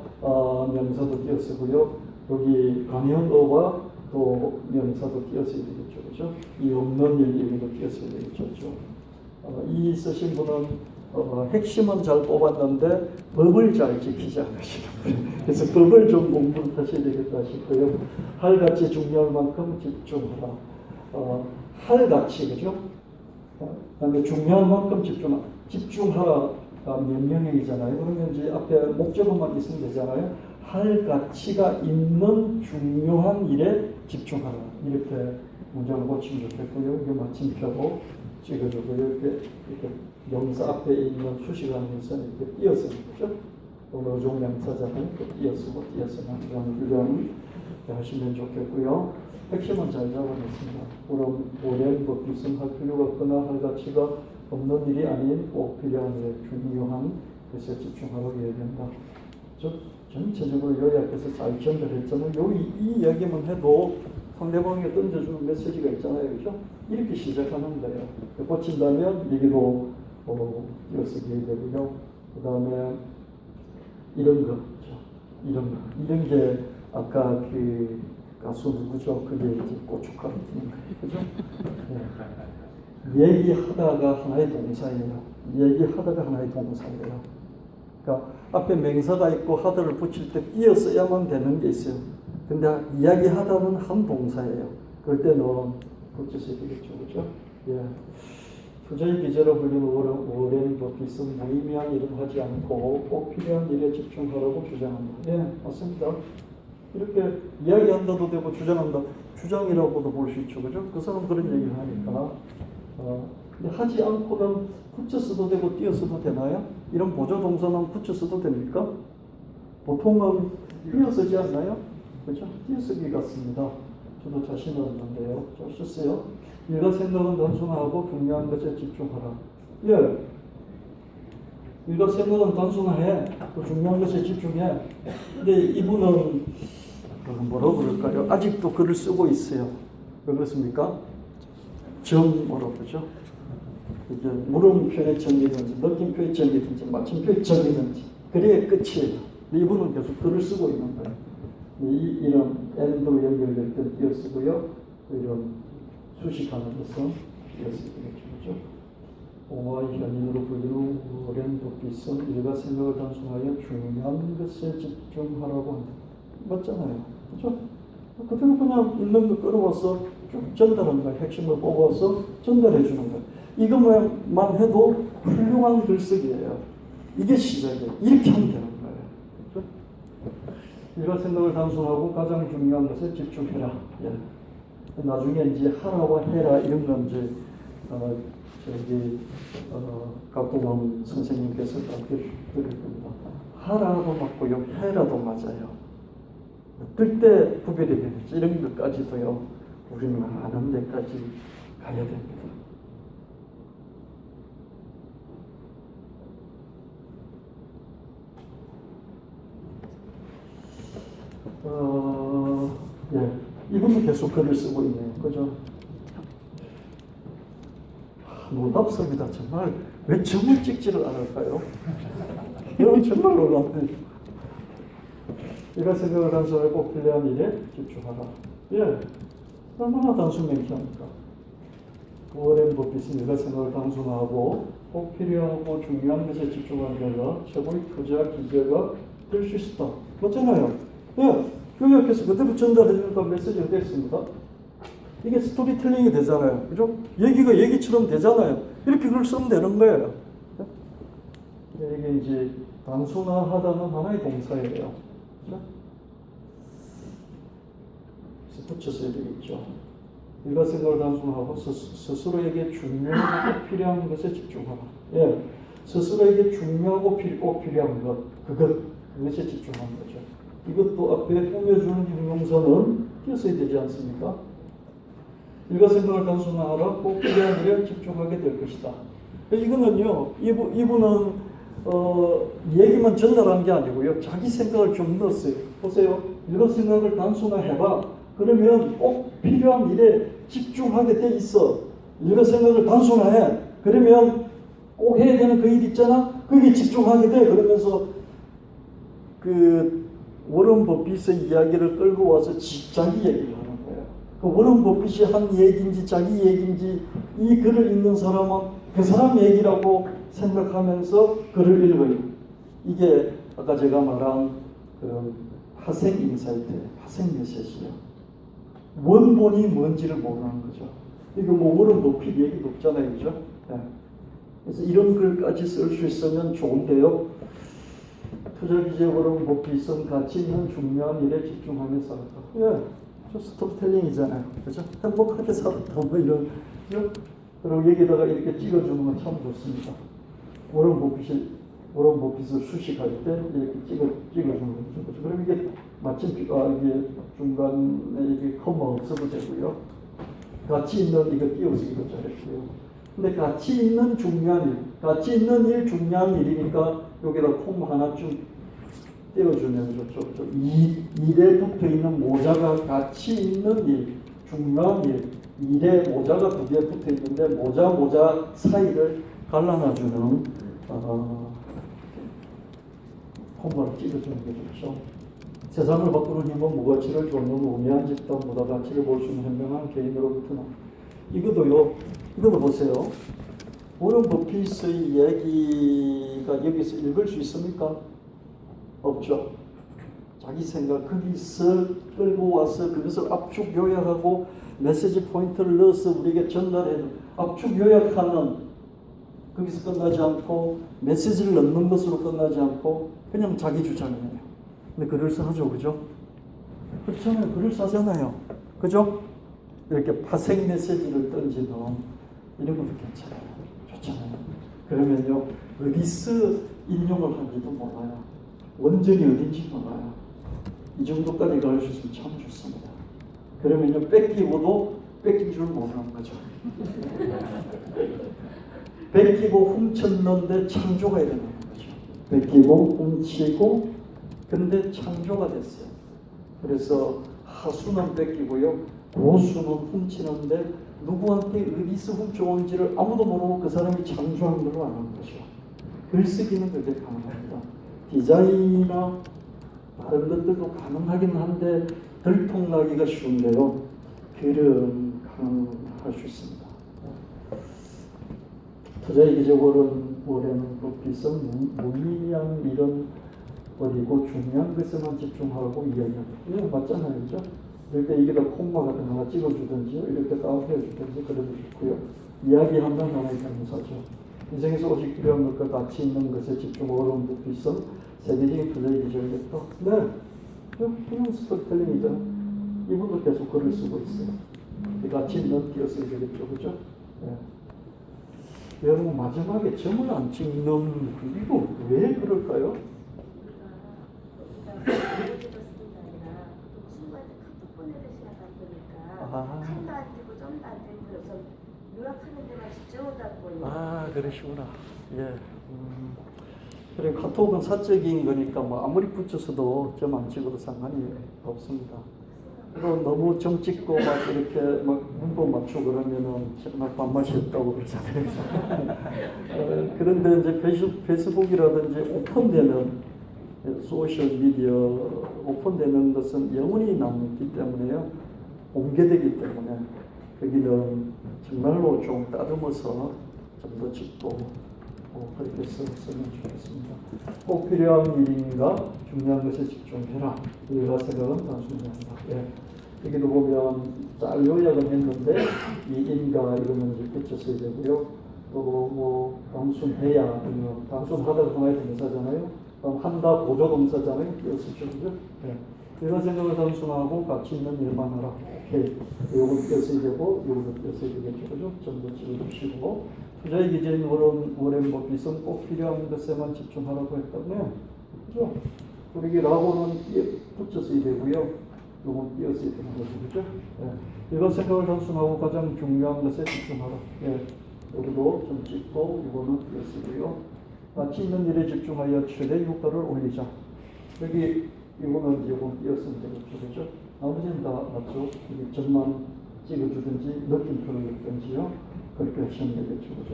명사도 띄었고요. 여기 관형어와 또 명사도 띄었어야 되겠죠, 그죠? 이 없는 일 얘기도 띄었어야 되겠죠, 그죠? 이 쓰신 분은 핵심은 잘 뽑았는데 법을 잘 지키지 않으시는 분. 그래서 법을 좀 공부를 하셔야 되겠다 싶고요. 할같이 중요할 만큼 집중하라. 할같이, 그죠? 그다음에 중요한 만큼 집중하라. 명령형이잖아요. 그러면 이제 앞에 목적어만 있으면 되잖아요. 할 가치가 있는 중요한 일에 집중하라. 이렇게 문장을 고치면 좋겠고요. 이게 마침표로 찍어주고요. 이렇게 명사 앞에 있는 수식하면서 이렇게 띄어쓰는 거죠. 어종 명사잖아요. 띄어쓰고 이런 하시면 좋겠고요. 핵심은 잘 잡아냈습니다. 그럼 오랜 법규성 할 필요가 없거나 할 가치가 없는 일이 아닌 꼭 필요한 일에 중요한 것에 집중하라고 이야기한다. 전체적으로 요약해서 잘 전달했잖아요. 이 이야기만 해도 상대방에게 던져주는 메시지가 있잖아요. 그죠? 이렇게 시작하는 거예요. 꽂힌다면 얘기로 띄어쓰기 되고요. 그 다음에 이런 거, 이런 게 아까 그 가수 누구죠? 그게 이제 고춧가루 띄는 거예요. 그죠? 네. 얘기하다가 하나의 동사예요. 그러니까 앞에 명사가 있고 하다를 붙일 때 띄어써야만 되는 게 있어요. 근데 이야기하다는 한 동사예요. 그럴 때는 붙였어야 되겠죠, 그죠? 예. 투자의 기제로 불리는 오랜 버핏은 무의미한 일은 하지 않고 꼭 필요한 일에 집중하라고 주장한다. 예, 맞습니다. 이렇게 이야기한다도 되고 주장한다. 주장이라고도 볼 수 있죠, 그죠? 그 사람 그런 얘기를 하니까. 근데 하지 않고는 붙였어도 되고 띄었어도 되나요? 이런 보조 동사는 붙였어도 됩니까? 보통은 띄어쓰지 않나요? 그렇죠? 띄어쓰기 같습니다. 저도 자신은 없는데요. 잘 썼어요. 일과 생각은 단순하고 중요한 것에 집중하라. 예. 일과 생각은 단순해. 또 중요한 것에 집중해. 근데 이분은 뭐라고 그럴까요? 아직도 글을 쓰고 있어요. 왜 그렇습니까? 점으로 그죠? 이제 물음표의 점이든지 느낌표의 점이든지 마침표의 점이든지 그래야 끝이에요. 이분은 계속 글을 쓰고 있는 거예요. 이런 n도 연결될 때 띄어쓰고요. 이런 수식하는 것은 띄어쓰기겠죠. 오와 현인으로 불리는 오랜 도피성 일과 생각을 단순하여 중요한 것에 집중하라고 한다. 맞잖아요. 그렇죠? 그대로 그냥 있는 거 끌어와서 쭉 전달하는 거예요. 핵심을 뽑아서 전달해 주는 거예요. 이것만 해도 훌륭한 글쓰기예요. 이게 시작이에요. 이렇게 하면 되는 거예요. 그렇죠? 일과 생각을 단순하고 가장 중요한 것에 집중해라. 예. 나중에 이제 하라와 해라 이런 건 이제 각도원 선생님께서 드릴 겁니다. 하라도 맞고요, 해라도 맞아요. 어떨 때 구별이 되는지 이런 것까지도요. 우리는 아는 데까지 가야 됩니다. 예, 이분은 계속 글을 쓰고 있네요. 그죠? 놀랍습니다. 정말 왜 점을 찍지를 않을까요? 여러분 정말 놀랍네요. 이가 생각을 단순하고 필요한 일에 집중하라. 예, 얼마나 단순 맹세합니까? 오랜 법빛은 이가 생각을 단순하고 꼭 필요하고 중요한 것에 집중하는 데가 최고의 투자 기제가 될 수 있다. 맞잖아요. 예, 요약해서 그대로 전달해주니까 메시지가 됐습니다. 이게 스토리텔링이 되잖아요. 그죠? 얘기가 얘기처럼 되잖아요. 이렇게 글을 쓰면 되는 거예요. 이게 이제 단순화하다는 하나의 동사예요. 그죠? 붙였어야 되겠죠. 일과 생각을 단순하고 스스로에게 중요하고 필요한 것에 집중하라. 예, 스스로에게 중요하고 꼭 필요한 것, 그것에 집중하는 거죠. 이것도 앞에 꾸며주는 형용사는 띄었어야 되지 않습니까? 일과 생각을 단순하라, 꼭 필요한 일에 집중하게 될 것이다. 이거는요, 이분은 얘기만 전달한 게 아니고요, 자기 생각을 좀 넣었어요. 보세요, 일과 생각을 단순화해봐. 그러면 꼭 필요한 일에 집중하게 돼 있어. 일과 생각을 단순화해. 그러면 꼭 해야 되는 그 일 있잖아. 거기에 집중하게 돼. 그러면서 그 워런 버핏의 이야기를 끌고 와서 자기 얘기를 하는 거예요. 그 워런 버핏이 한 얘기인지 자기 얘기인지 이 글을 읽는 사람은 그 사람 얘기라고 생각하면서 글을 읽어요. 이게 아까 제가 말한 그런 파생 인사이트, 파생 메시지예요. 원본이 뭔지를 모르는 거죠. 이거 뭐 워런 버핏 얘기도 없잖아요, 그죠? 네. 그래서 이런 글까지 쓸 수 있으면 좋은데요. 투자기재 워런 버핏은 가치 있는 중요한 일에 집중하며 살았다. 예, 저 스토리텔링이잖아요, 그죠? 행복하게 살았다, 뭐 이런. 그리고 여기다가 이렇게 찍어주는 건 참 좋습니다. 워런 버핏을 수식할 때 이렇게 찍어주는 거죠. 그럼 이게 마침 이게 중간에 이게 컴마 없어도 되고요. 가치 있는 이거 띄워쓰기도 잘했고요. 근데 가치 있는 중요한 일, 가치 있는 일 중요한 일이니까 여기다 콤마 하나쯤 띄워주면 좋죠. 일에 붙어 있는 모자가 가치 있는 일, 중요한 일, 일에 모자가 두 개 붙어 있는데 모자 사이를 갈라놔주는 콤마를 찍어주는 게 좋죠. 세상을 바꾸는 힘은 무가치를 쫓는 우매한 집단보다 가치를 볼 수 있는 현명한 개인으로부터 나. 이것도 보세요. 워런 버핏의 얘기가 여기서 읽을 수 있습니까? 없죠. 자기 생각 거기서 끌고 와서 그것을 압축 요약하고 메시지 포인트를 넣어서 우리에게 전달해 압축 요약하는, 거기서 끝나지 않고 메시지를 넣는 것으로 끝나지 않고 그냥 자기 주장을 해요. 근데 글을 써죠, 그죠? 그렇잖아요. 글을 쓰잖아요, 그죠? 이렇게 파생 메시지를 던지는 이런 것도 괜찮아요. 좋잖아요. 그러면요, 어디서 인용을 하는지도 몰라요. 원전이 어딘지 몰라요. 이 정도까지 갈 수 있으면 참 좋습니다. 그러면요, 뺏기고도 뺏긴 줄 모르는 거죠. 뺏기고 훔쳤는데 창조가 일어나는 거죠. 뺏기고 훔치고 근데 창조가 됐어요. 그래서 하수는 뺏기고요, 고수는 훔치는데 누구한테 어디서 훔쳐온지를 아무도 모르고 그 사람이 창조한 걸로 아는 거죠. 글쓰기는 그게 가능합니다. 디자인이나 다른 것들도 가능하긴 한데 들통나기가 쉬운데요, 글은 가능할 수 있습니다. 투자기재 워런 버핏은 무의미한 일은 버리고 중요한 것에만 집중하고 이야기합니다. 이거 맞잖아요, 그죠? 이렇게 이게다 콤마 같은 거 하나 찍어주든지 이렇게 따뜻해주든지 그래도 좋고요. 이야기한다는 하나의 명사죠. 인생에서 오직 필요한 것과 가치 있는 것에 집중 워런 버핏은 세계적인 투자의 기절이겠다. 네, 그냥 스토리텔링이죠. 이분도 계속 글을 쓰고 있어요. 가치 있는 띄어쓰기 되겠죠, 그죠? 네. 여러분 마지막에 점을 안 찍는 이거 왜 그럴까요? 칸도 안 되고 점도 안 되고 그래서 요약하는 데만 집중하다 보니까. 아, 그러시구나. 예. 그래, 카톡은 사적인 거니까 뭐 아무리 붙였어도 점 안 찍어도 상관이 없습니다. 그리고 너무 점 찍고 막 이렇게 막 문법 맞추고 그러면은 정말 밥맛이 없다고 그러잖아요. 그런데 이제 페이스북이라든지 오픈되는 소셜 미디어 오픈되는 것은 영원히 남기 때문에요. 공개되기 때문에 거기는 정말로 좀 따듬어서 좀 더 짚고 그렇게 쓰면 좋겠습니다. 꼭 필요한 일인가 중요한 것에 집중해라. 이가 생각은 단순합니다. 예. 여기도 보면 짤 요약은 했는데 이인가 이거는 이제 붙였어야 되고요. 또 뭐 단순해야 이런 단순하다가 동사의 동사잖아요. 한다 보조동사잖아요. 그래서 그죠? 예. 내가 생각을 단순하고 가치 있는 일만 하라. 오케이. 요건 띄었어야 되고 요건 띄었어야 되겠죠. 그죠? 좀더 찍어주시고 투자의 기재인 워렌 버핏은 꼭 필요한 것에만 집중하라고 했다고요. 그죠? 그러기 라고는 붙였어야 되고요. 요건 띄었어야 되는 거죠. 그죠? 예. 내가 생각을 단순하고 가장 중요한 것에 집중하라. 예. 여기도 좀 찍고 이거는 띄었고요. 가치 있는 일에 집중하여 최대 효과를 올리자. 여기 이거는 요건 띄었으면 되겠죠. 그죠? 나머지는 다 맞죠? 여기 점만 찍어주든지 느낌표를 넣든지요. 그렇게 하시면 되겠죠. 그죠?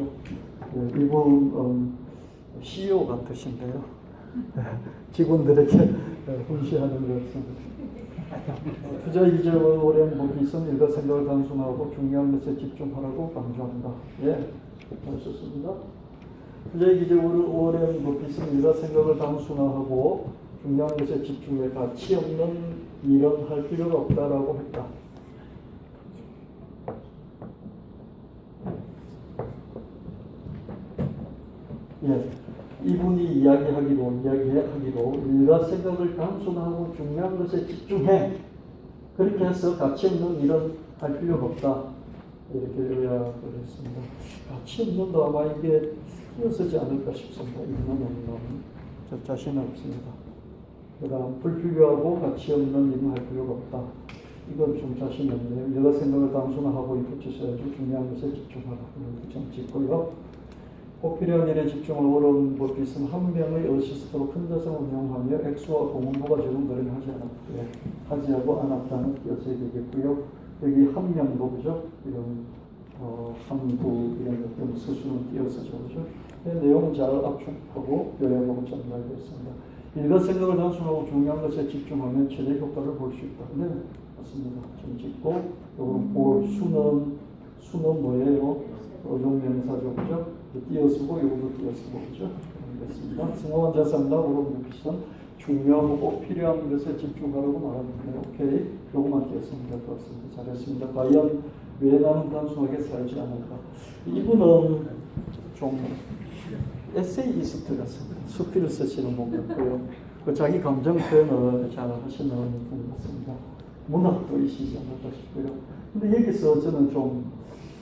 네, 이분 CEO 같으신데요. 직원들에게 훈시하는 것은 투자 이제 오랜 버핏은 일과 생각을 단순하고 중요한 것에 집중하라고 강조한다. 예, 잘 썼습니다. 투자의 기재 오랜 버핏은 일과 생각을 단순화하고 중요한 것에 집중해 가치 없는 일은 할 필요가 없다라고 했다. 예, 이분이 이야기하기로 일과 생각을 단순하고 중요한 것에 집중해. 그렇게 해서 가치 없는 일은 할 필요가 없다. 이렇게 요약을 했습니다. 가치 없는도 아마 이게 쓰지 않을까 싶습니다. 이분은 저 자신은 없습니다. 그다음 불필요하고 가치 없는 일은 할 필요가 없다. 이건 좀 자신이 없네요. 내가 생각을 단순화하고 붙이셔야지 중요한 것에 집중하라. 이렇게 좀 짓고요. 꼭 필요한 일에 집중을 워렌 버핏은 한 명의 어시스트로 큰 자산을 운영하며 액수와 공헌도가 적은 거래를 하지 하고 않았다는 띄었어야 되겠고요. 여기 한 명도 그죠? 이런 한국 이런 어떤 서술은 띄어서죠, 그죠? 내용 잘 압축하고 요약하고 전달됐습니다. 일과 생각을 단순하고 중요한 것에 집중하면 최대 효과를 볼 수 있다. 네, 맞습니다. 좀 찍고 요건 볼 수는 뭐예요? 어종명사죠, 그죠? 띄어쓰고 요것도 띄어쓰고 그죠? 알겠습니다. 승호원 자산과 워렌 버핏은 중요하고 꼭 필요한 것에 집중하라고 말합니다. 오케이, 요것만 띄었으면 될 것 같습니다. 잘했습니다. 과연 왜 나는 단순하게 살지 않을까? 이분은 좀 에세이스트 같습니다. 수필을 쓰시는 분 같고요. 그 자기 감정 표현을 잘 하시는 분 같습니다. 문학도이시지 않을까 싶고요. 근데 여기서 저는 좀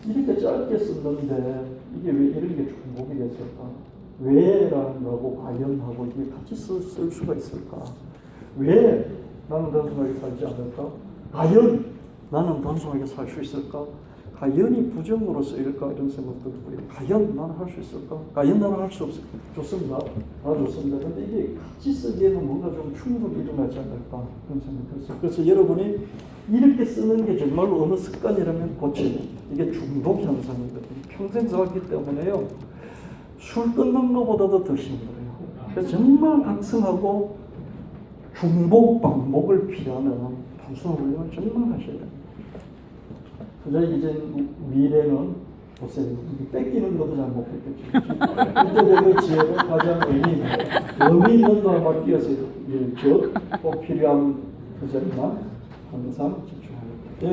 이렇게 짧게 썼는데 이게 왜 이런 게 중복이 됐을까? 왜라는 거하고 과연하고 이게 같이 쓸 수가 있을까? 왜 나는 단순하게 살지 않을까? 과연 나는 단순하게 살 수 있을까? 과연이 부정으로 쓰일까? 이런 생각도 들고요. 과연 나는 할 수 있을까? 과연 나는 할 수 없을까? 좋습니다. 좋습니다. 근데 이게 같이 쓰기에는 뭔가 좀 충돌이 일어나지 않을까? 그런 생각이 들었어요. 그래서 여러분이 이렇게 쓰는 게 정말로 어느 습관이라면 고쳐야 됩니다. 이게 중독 현상이거든요. 평생 써왔기 때문에요. 술 끊는 것보다도 더 힘들어요. 그래서 정말 각성하고 중복 반복을 피하는 단순한 훈련을 정말 하셔야 됩니다. 투자의 이제 미래는 보세요. 뺏기는 것도 잘 못했겠죠. 인터넷의 지혜는 가장 의미 있는 것만 띄어서 꼭 필요한 투자에만 항상 집중하겠다. 예,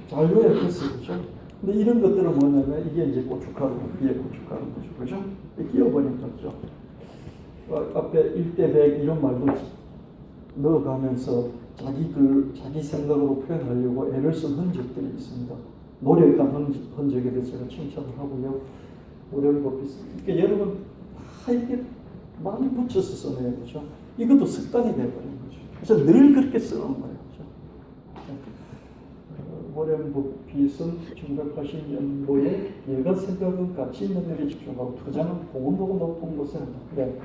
잘 요약했어요. 그렇죠? 근데 이런 것들은 뭐냐면 이게 이제 고춧가루, 위에 고춧가루 거죠. 그죠? 끼워버린 거죠. 앞에 1대 100 이런 말도 넣어가면서 자기 생각으로 표현하려고 애를 쓴 흔적들이 있습니다. 노력한 흔적에 대해서 제가 칭찬을 하고요. 워렌 버핏, 그러니까 여러분 다 이렇게 많이 붙여서 써내요. 그죠? 이것도 습관이 되어버린 거죠. 그래서 늘 그렇게 쓰는 거예요. 워렌 버핏은 1980년도에 일과 생각은 가치 있는 일에 집중하고 투자는 공헌도가 높은 곳에 한다. 그래.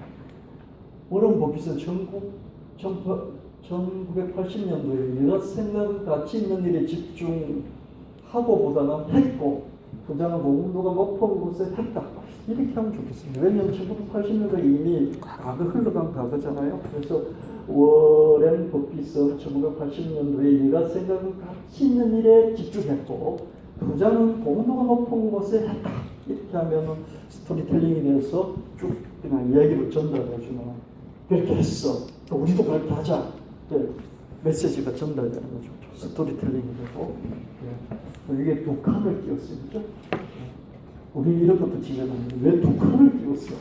워렌 버핏은 1980년도에 일과 생각은 가치 있는 일에 집중하고보다는 했고 투자는 공헌도가 높은 곳에 했다. 이렇게 하면 좋겠습니다. 왜냐하면 1980년도에 이미 과거 흘러간 과거잖아요. 그래서 워렌 버핏은 1980년도에 일과 생각은 가치 있는 일에 집중했고 투자는 공헌도가 높은 곳에 했다. 이렇게 하면 스토리텔링에 대해서 쭉 그냥 이야기로 전달해주는 그렇게 했어. 또 우리도 그렇게 하자. 네. 메시지가 전달되는 거죠. 스토리텔링이 되고 이게 두 칸을 띄웠어요. 그죠? 우리 이런 것도 지적하는데 왜 두 칸을 띄웠어?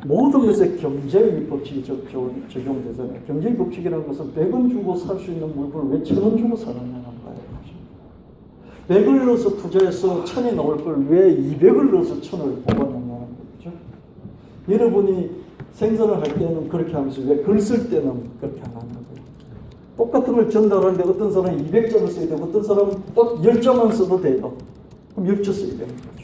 모든 것에 경제의 법칙이 적용되잖아요. 경제의 법칙이라는 것은 100원 주고 살 수 있는 물건을 왜 1000원 주고 사느냐는 거예요. 100을 넣어서 투자해서 1000이 나올 걸 왜 200을 넣어서 1000을 뽑아내냐는 거죠. 여러분이 생산을 할 때는 그렇게 하면서 왜 글 쓸 때는 그렇게 안 하는 거예요. 똑같은 걸 전달하는데 어떤 사람은 200점을 써야 되고 어떤 사람은 또 10점만 써도 돼요. 그럼 10점 써야 되는 거죠.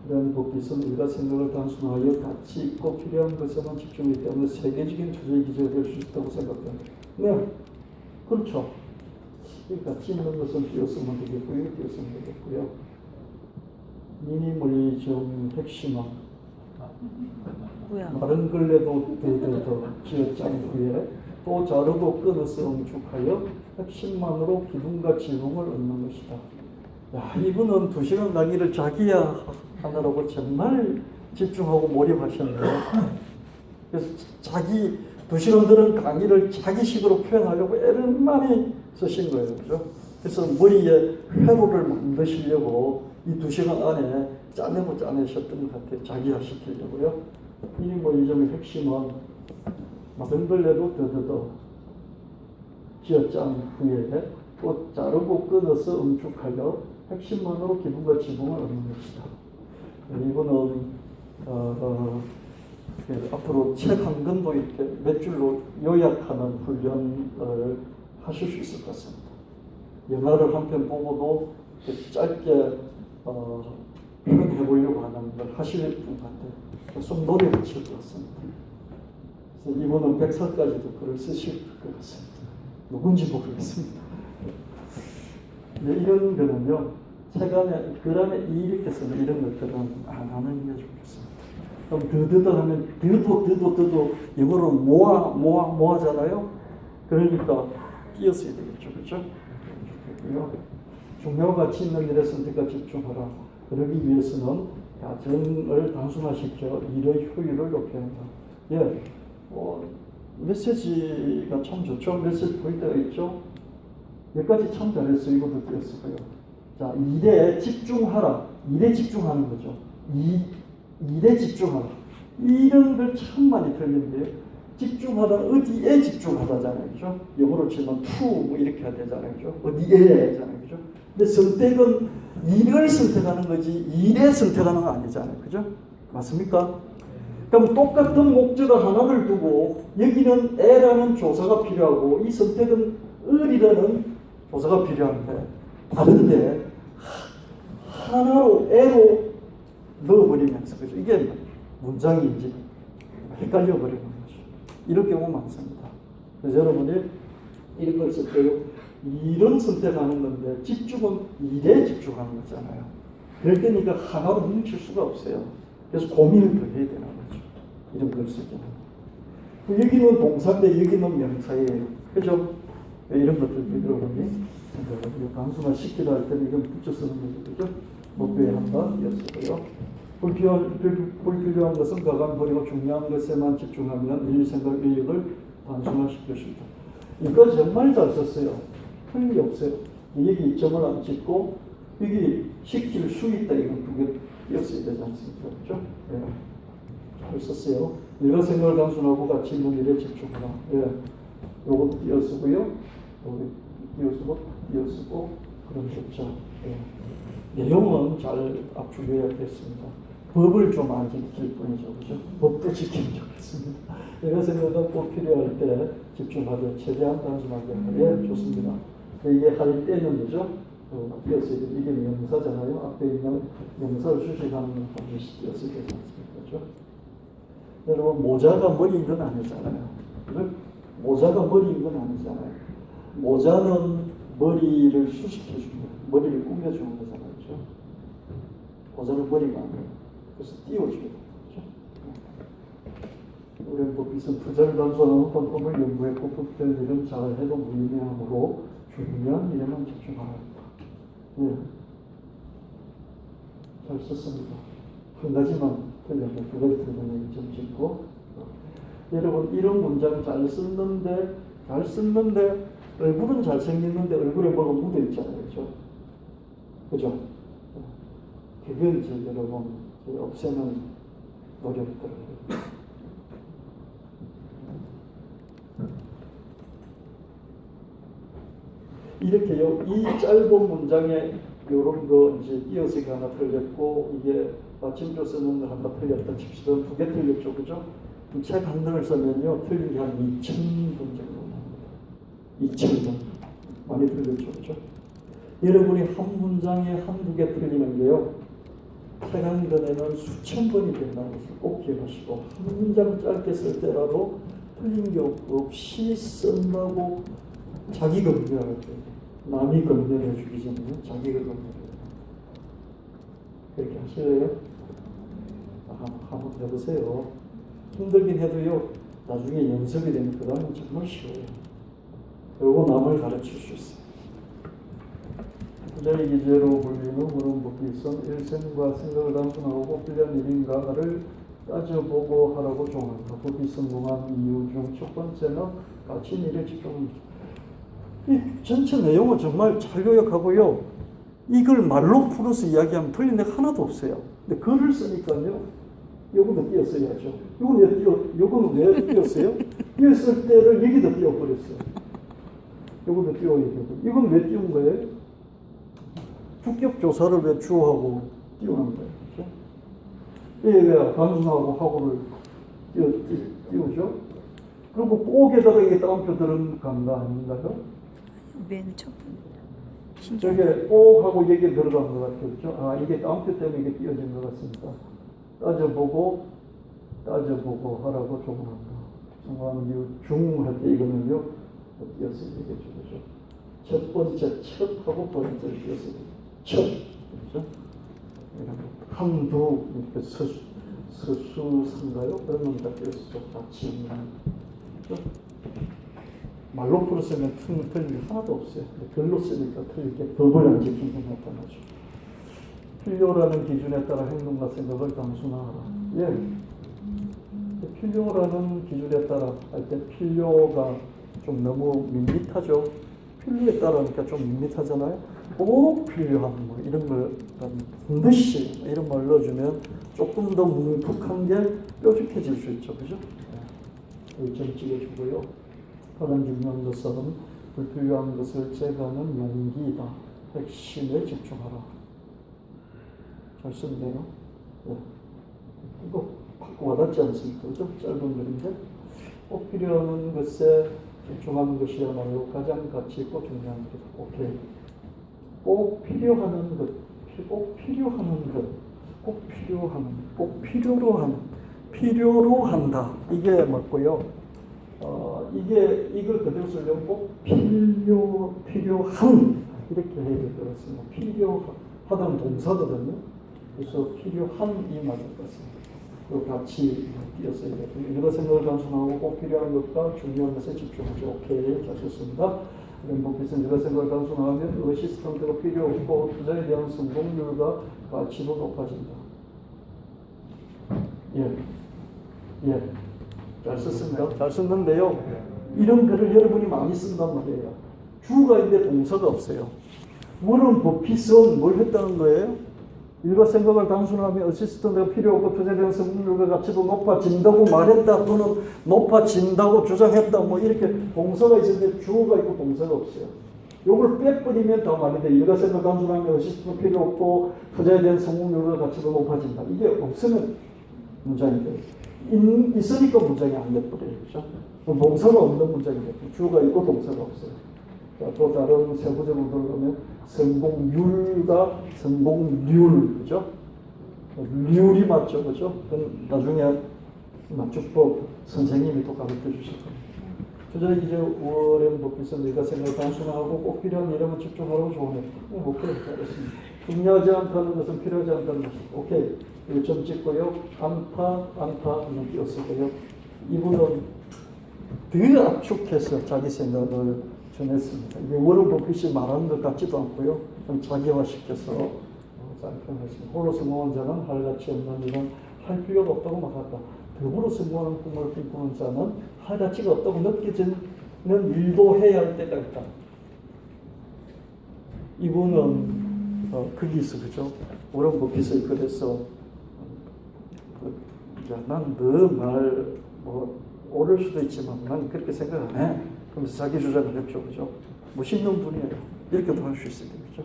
이러한 법기는 일가 생각을 단순하여 가치 있고 필요한 것에만 집중하기 때문에 세계적인 투자의 기제가 될 수 있다고 생각합니다. 네, 그렇죠. 이 가치 있는 것은 띄었으면 되겠고요. 띄었으면 되겠고요. 미니멀리즘 핵심은 마른 걸레도 더 쥐어짠 후에 또 자르고 끊어서 응축하여 핵심만으로 기둥과 지붕을 얻는 것이다. 야, 이분은 2시간 강의를 자기야 하느라고 정말 집중하고 몰입하셨네요. 그래서 자기 2시간 들은 강의를 자기식으로 표현하려고 애를 많이 쓰신 거예요. 그죠? 그래서 머리에 회로를 만드시려고 이 2시간 안에 짜내셨던 것 같아요. 자기화 시키려고요. 미니멀리즘의 핵심은 마른 걸레도 더더더 쥐어짠 후에 또 자르고 끊어서 응축하여 핵심만으로 기분과 지붕을 얻는 것이다. 이거는 앞으로 책 한 권도 이렇게 몇 줄로 요약하는 훈련을 하실 수 있을 것 같습니다. 영화를 한 편 보고도 짧게 표현해 보려고 하는 걸 하실 분 같아요. 좀 노력을 칠 것 같습니다. 그래서 이분은 백서까지도 글을 쓰실 것 같습니다. 누군지 모르겠습니다. 네, 이런 거는요, 책 안에, 글 안에 이렇게 쓰는 이런 것들은 안 하는 게 좋겠습니다. 그럼 더더 하면 더도 영어로 모아잖아요. 그러니까 띄었어야 되겠죠. 그렇죠? 좋겠고요. 중요한 가치 있는 일에 선택과 집중하라. 그러기 위해서는 과정을 단순화시켜 일의 효율을 높여야 한다. 예, 메시지가 참 좋죠. 메시지 보일 때가 있죠. 여기까지 참 잘했어요. 이것도 띄었어요. 자, 일에 집중하라. 일에 집중하는 거죠. 일에 집중하라. 이런 걸 참 많이 틀린데요. 집중하다 어디에 집중하다잖아요. 그죠? 영어로 치면 to 뭐 이렇게 해야 되잖아요. 그죠? 어디에 하잖아요. 그죠? 근데 선택은 일을 선택하는 거지 일에 선택하는 건 아니잖아요. 그죠? 맞습니까? 그럼 똑같은 목적어 하나를 두고 여기는 에라는 조사가 필요하고 이 선택은 을이라는 조사가 필요한데 다른데 하나로 에로 넣어버리면서 그죠? 이게 문장인지 헷갈려 버리는 거죠. 이런 경우 많습니다. 그래서 여러분이 이런 걸 쓸 때 일은 선택하는 건데 집중은 일에 집중하는 거잖아요. 그럴 때니까 하나로 뭉칠 수가 없어요. 그래서 고민을 더 해야 되는 거죠. 이런 걸 쓸 때는. 여기는 동사인데 여기는 명사예요. 그죠? 이런 것들도 여러분이 단순화 시키다 할 때는 이건 붙여 쓰는 거죠. 그죠? 목표에 한번 이었고요. 불필요한 것은 가감 버리고 중요한 것에만 집중하면 일, 생각, 의욕을 단순화시킬 수 있다. 이거 정말 잘 썼어요. 틀린 게 없어요. 여기 점을 안 찍고 여기 시킬 수 있다. 이건 두 개 띄었어야 되지 않습니까? 그렇죠? 예. 잘 썼어요. 일과 생각을 단순하고 가치 있는 일에 집중하라. 예. 요것도 띄어쓰고요. 요것도 띄어쓰고 그런 좋죠. 예. 내용은 잘 앞으로 요약됐습니다. 법을 좀 안 지킬 뿐이죠. 그죠? 법도 지키면 좋겠습니다. 내가 생각은 꼭 필요할 때 집중하되 최대한 단순하게 하게 좋습니다. 이게 할 때는 그죠? 띄었어야 돼. 이게 명사잖아요. 앞에 있는 명사를 수식하는 반드시 띄었어야 되지 않습니까? 그죠? 여러분, 모자가 머리인 건 아니잖아요. 그죠? 모자가 머리인 건 아니잖아요. 모자는 머리를 수식해 줍니다. 머리를 꾸며주는 거잖아요. 그죠? 모자는 머리가 아니에요. 그래서 띄워줘야 돼요. 우리는 법기선 투자를 단순하는 방법을 연구했고 법된 일은 잘해도 무의미하므로 중요한 일에만 집중하라. 예. 잘 썼습니다. 한 가지만 틀렸네. 두 가지 틀렸네. 점 찍고. 여러분, 이런 문장 잘 썼는데 얼굴은 잘생겼는데 얼굴에 뭐가 묻어 있잖아요. 그죠? 그죠? 그건 이제 여러분 없애는 노력들을 이렇게요. 이 짧은 문장에 이런 거 이제 이어서기 하나 틀렸고 이게 받침표 쓰는 거 하나 틀렸다 칩시다. 2개 틀렸죠, 그죠? 책 한 권을 쓰면요 틀린 게 한 2,000분 정도 나옵니다. 2,000분 많이 틀렸죠, 그죠? 여러분이 한 문장에 한두 개 틀리는 게요 책 한 권에는 수천 번이 된다는 것을 꼭 기억하시고 한 문장 짧게 쓸 때라도 틀린 게 없이 쓴다고 자기 검열할 때 남이 검열해 주기 전에 자기가 검열해요. 그렇게 하실래요? 한번 해보세요. 힘들긴 해도요 나중에 연습이 되면 그 다음은 정말 쉬워요. 그리고 남을 가르칠 수 있어요. 부자의 기제로 불리는 문헌복귀선 일생과 생각을 단순하고 필요한 일인가를 따져보고 하라고 정한다. 복귀 성공한 이유 중 첫 번째는 가치 일에 집중합니다. 이 전체 내용은 정말 잘 요약하고요. 이걸 말로 풀어서 이야기하면 틀린 데가 하나도 없어요. 근데 글을 쓰니까요. 요거는 띄었어야죠. 요거는 왜 띄었어요? 띄었을 때를 여기다 띄워버렸어요. 요거도 띄워야 되고. 이건 왜 띄운 거예요? 주격 조사를 왜 주어하고 띄우는 거예요? 그렇죠? 이게 왜 단순하고 하고를 띄우죠? 그리고 꼭에다가 이게 따옴표 들어간 거 아닌가요? 맨 첫 번. 저게 꼭하고 이게 들어간 것 같아요. 그렇죠? 아, 이게 따옴표 때문에 이게 띄어진 것 같습니다. 따져보고 하라고 조언한다. 성공하는 이유 중 할 때 이거는요, 띄어서 얘기해줘. 그죠? 첫 번째, 첫하고 번째를 띄어서 첫. 그죠? 한두, 이렇게 서수상가요? 그런 건 다 띄어서 같이. 그죠? 말로 풀었으면 틀릴 게 하나도 없어요. 글로 쓰니까 틀릴 게 법을 안 지키는 게 나타나죠. 필요라는 기준에 따라 행동과 생각을 단순화하라. 예. 필요라는 기준에 따라 할 때 필요가 좀 너무 밋밋하죠. 필요에 따라니까 좀 밋밋하잖아요. 꼭 필요한 뭐 이런 걸 반드시 이런 말 넣어주면 조금 더 뭉툭한 게 뾰족해질 수 있죠. 그죠? 네. 점 찍어주고요. 가장 중요한 것은 불필요한 것을 제거하는 용기이다. 핵심에 집중하라. 잘 썼네요. 네. 이거 확 와닿지 않습니까? 그죠? 짧은 글인데 꼭 필요한 것에 집중하는 것이야말로 가장 가치 있고 중요한 것이다. 오케이. 꼭 필요하는 것, 꼭 필요하는 것, 꼭 필요하는, 꼭 필요로 하는, 필요로 한다. 이게 맞고요. 이걸 그대로 쓰려면 꼭 필요한 이렇게 해야 될 것 같습니다. 필요하다는 동사거든요. 그래서 필요한이 맞을 것 같습니다. 그 같이 띄어서 여러 생각을 단순하고 꼭 필요한 것과 중요한 것에 집중하죠. 오케이, 잘 썼습니다. 복귀선 여러 생각을 단순하면 어시스턴트가 필요 없고 투자에 대한 성공률과 가치도 높아진다. 예. 잘 썼습니다. 잘 썼는데요. 이런 글을 여러분이 많이 쓴단 말이에요. 주가 있는데 동사가 없어요. 워런 버핏은 뭘 했다는 거예요? 일과 생각을 단순하면 어시스턴트가 필요 없고 투자에 대한 성공률과 가치도 높아진다고 말했다 또는 높아진다고 주장했다 뭐 이렇게 동사가 있는데 주어가 있고 동사가 없어요. 요걸 빼버리면 다 말이 돼. 일과 생각을 단순하면 어시스턴트가 필요 없고 투자에 대한 성공률과 가치도 높아진다. 이게 없으면 문장이 돼요. 있으니까 문장이 안 돼버려요. 그렇죠? 동사가 없는 문장이 돼요. 주어가 있고 동사가 없어요. 자, 또 다른 세부적으로 들어가면 성공률과 성공률, 그죠? 률이 맞죠, 그죠? 그건 나중에 맞춤법 선생님이 또 가르쳐 주실 겁니다. 투자 이제 워렌 버핏은 내가 생각을 단순하고 꼭 필요한 일에만 집중하라고 조언했다. 오케이, 잘했습니다. 중요하지 않다는 것은 필요하지 않다는 것이. 오케이, 점 찍고요. 안타는 띄었을게요. 이분은 더 압축해서 자기 생각을 전했습니다. 이게 워렌 버핏이 말하는 것 같지도 않고요. 좀 자기화시켜서 표현했습니다. 홀로 성공한 자는 할 가치 없는 일은 할 필요가 없다고 말한다. 더불어 성공하는 꿈을 꿈꾸는 자는 할 가치가 없다고 느껴지는 일도 해야 할 때가 있다. 이분은 거기서 그죠? 워렌 버핏의 글에서 난너말뭐 오를 수도 있지만 난 그렇게 생각 안 해. 그러면서 자기 주장을 했죠, 그죠? 멋있는 분이에요. 이렇게도 할 수 있어야 되겠죠.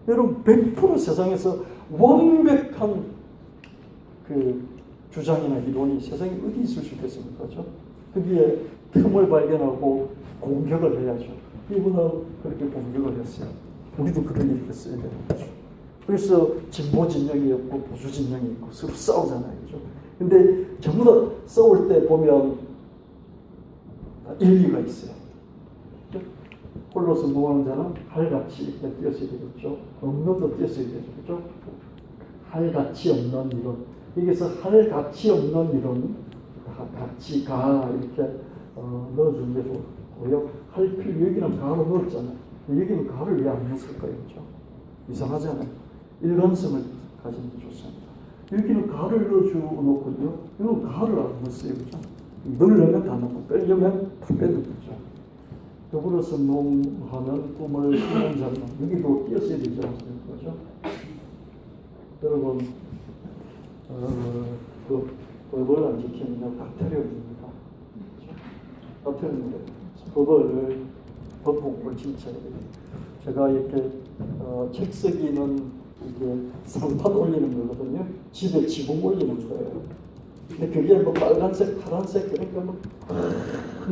여러분 100% 세상에서 완벽한 그 주장이나 이론이 세상에 어디 있을 수 있겠습니까, 그죠? 거기에 틈을 발견하고 공격을 해야죠. 이분은 그렇게 공격을 했어요. 우리도 그런 일이 있어야 되는 거죠. 그래서 진보 진영이 없고 보수 진영이 있고 서로 싸우잖아요, 그죠? 근데 전부 다 싸울 때 보면 일리가 있어요. 그죠? 홀로 성공하는 자는 할같이 이렇게 뛰었어야 되겠죠. 없는도 뛰었어야 되죠, 그죠? 할같이 없는 이론. 여기서 할같이 없는 이론, 같이 가 이렇게 넣어준 게 좋고요. 할 필요 여기는 가로 넣었잖아요. 여기는 가를 왜 안 넣었을까요, 그죠? 이상하잖아요. 일관성을 가지는 게 좋습니다. 여기는 가를 넣어주고요. 이건 가를 안 넣었어요, 그죠? 넣으려면 다 넣고 빼려면 다 빼는 거죠. 더불어 성공하는 꿈을 꾸는 자는 여기도 띄었어야 되지 않습니까, 그죠? 여러분, 그 법을 안 지키면 가태료입니다. 가태료입니다. 법 공부를 진짜 해야 돼요. 제가 이렇게 책 쓰기는 이게 상판 올리는 거거든요. 집에 지붕 올리는 거예요. 근데 그게 뭐 빨간색, 파란색 그러니까 뭐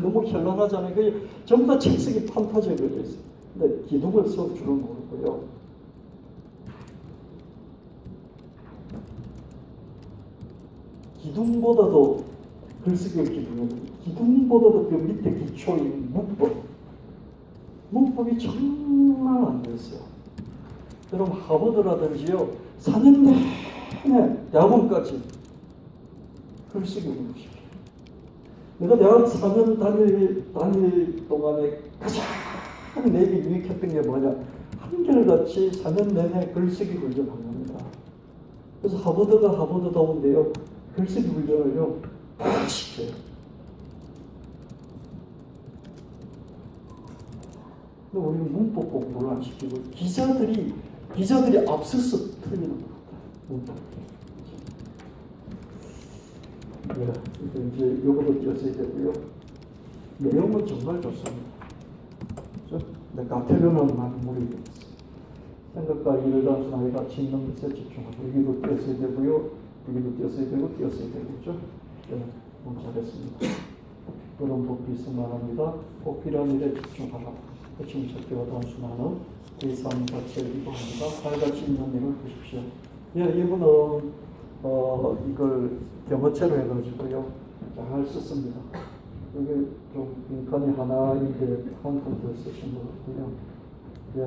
너무 현란하잖아요. 그게 전부 다 책 쓰기 판타지에 걸려 있어요. 근데 기둥을 써 줄은 모르고요. 기둥보다도 글쓰기의 기둥은 기둥보다도 그 밑에 기초인 문법이 정말 안 됐어요. 여러분 하버드라든지요 4년 내내 대학원까지 글쓰기 공부시켜요. 내가 대학 4년 다닐 동안에 가장 내게 유익했던 게 뭐냐, 한결같이 4년 내내 글쓰기 훈련을 합니다. 그래서 하버드가 하버드다운데요 글쓰기 훈련을요 다 시켜요. 근데 우리는 문법 공부를 안 시키고 기자들이 앞서서 틀리는 것 같아요. 문법. 네, 이제 요거도 띄었어야 되고요. 내용은 정말 좋습니다. 그렇죠? 근데 가태료는 만물이 되었어요. 생각과 일을 단순하게 같이 있는 것에 집중하고 여기도 띄었어야 되고요. 여기도 띄었어야 되고 띄었어야 되겠죠. 네, 너무 잘했습니다. 그런 법이 있을 만합니다. 꼭 필요한 일에 집중하라. 핵심 찾기와 단순하는 제3 자체를 이동합니다. 칼같이 있는 일을 보십시오. 예, 이분은 이걸 경어체로 해가지고요 잘 썼습니다. 이게 좀 빈칸이 하나인데 한 칸 더 쓰신 것 같고요. 예,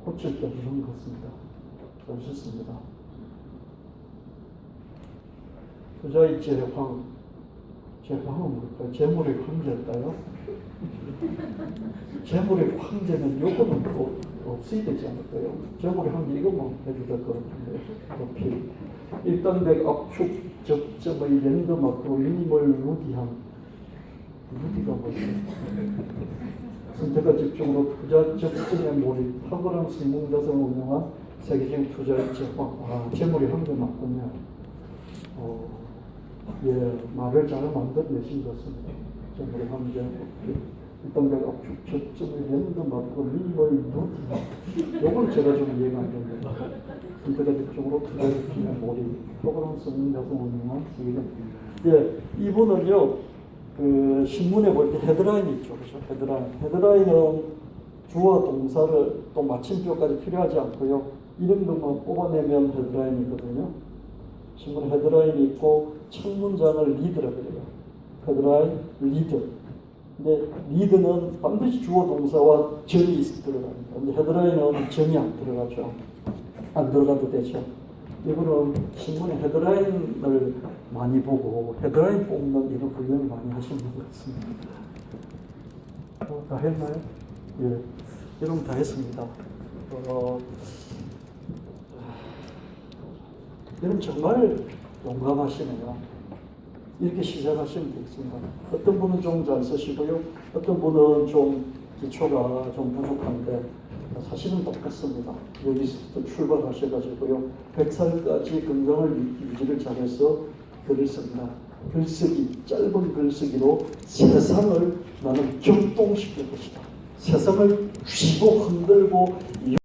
고칠 게 없는 것 같습니다. 잘 썼습니다. 투자의 제황은 뭘까요? 재물의 황제일까요? 재물의 황제는 요거는 또 없어야 되지 않을까요? 재물의 황제 이것만 해도 될 것 같은데 높이 일단백 압축 접점의 랜드 마크로 미니멀 루디한 루디가 뭐지? 선택과 집중으로 투자 접점의 몰입 탁월한 성공자성을 운영한 세계적인 투자의 제황. 재물의 황제 맞군요. 예, 말을 잘 만들어내신 것 같습니다. 재물의 황제 일단백 압축 접점의 랜드 마크로 미니멀 루디. 요걸 제가 좀 이해가 안 됩니다. 선택과 집중으로 투자의 집중의 몰입 탁월한 성공자성을 운영한 세계적. 예, 이분은요 그 신문에 볼 때 헤드라인이 있죠, 그렇죠? 헤드라인은 주어 동사를 또 마침표까지 필요하지 않고요. 이런 것만 뽑아내면 헤드라인이거든요. 신문 헤드라인이 있고 첫 문장을 리드라고 그래요. 헤드라인, 리드. 근데 리드는 반드시 주어 동사와 전이 들어갑니다. 근데 헤드라인은 전이 안 들어가죠. 안 들어가도 되죠. 이거는 신문에 헤드라인을 많이 보고 헤드라인 뽑는 이런 훈련을 많이 하시는 것 같습니다. 다 했나요? 예, 여러분 다 했습니다. 여러분 정말 용감하시네요. 이렇게 시작하시면 되겠습니다. 어떤 분은 좀 잘 쓰시고요. 어떤 분은 좀 기초가 좀 부족한데 사실은 똑같습니다. 여기서부터 출발하셔가지고요. 100살까지 건강을 유지를 잘해서 글을 씁니다. 글쓰기, 짧은 글쓰기로 세상을 나는 격동시킬 것이다. 세상을 쥐고 흔들고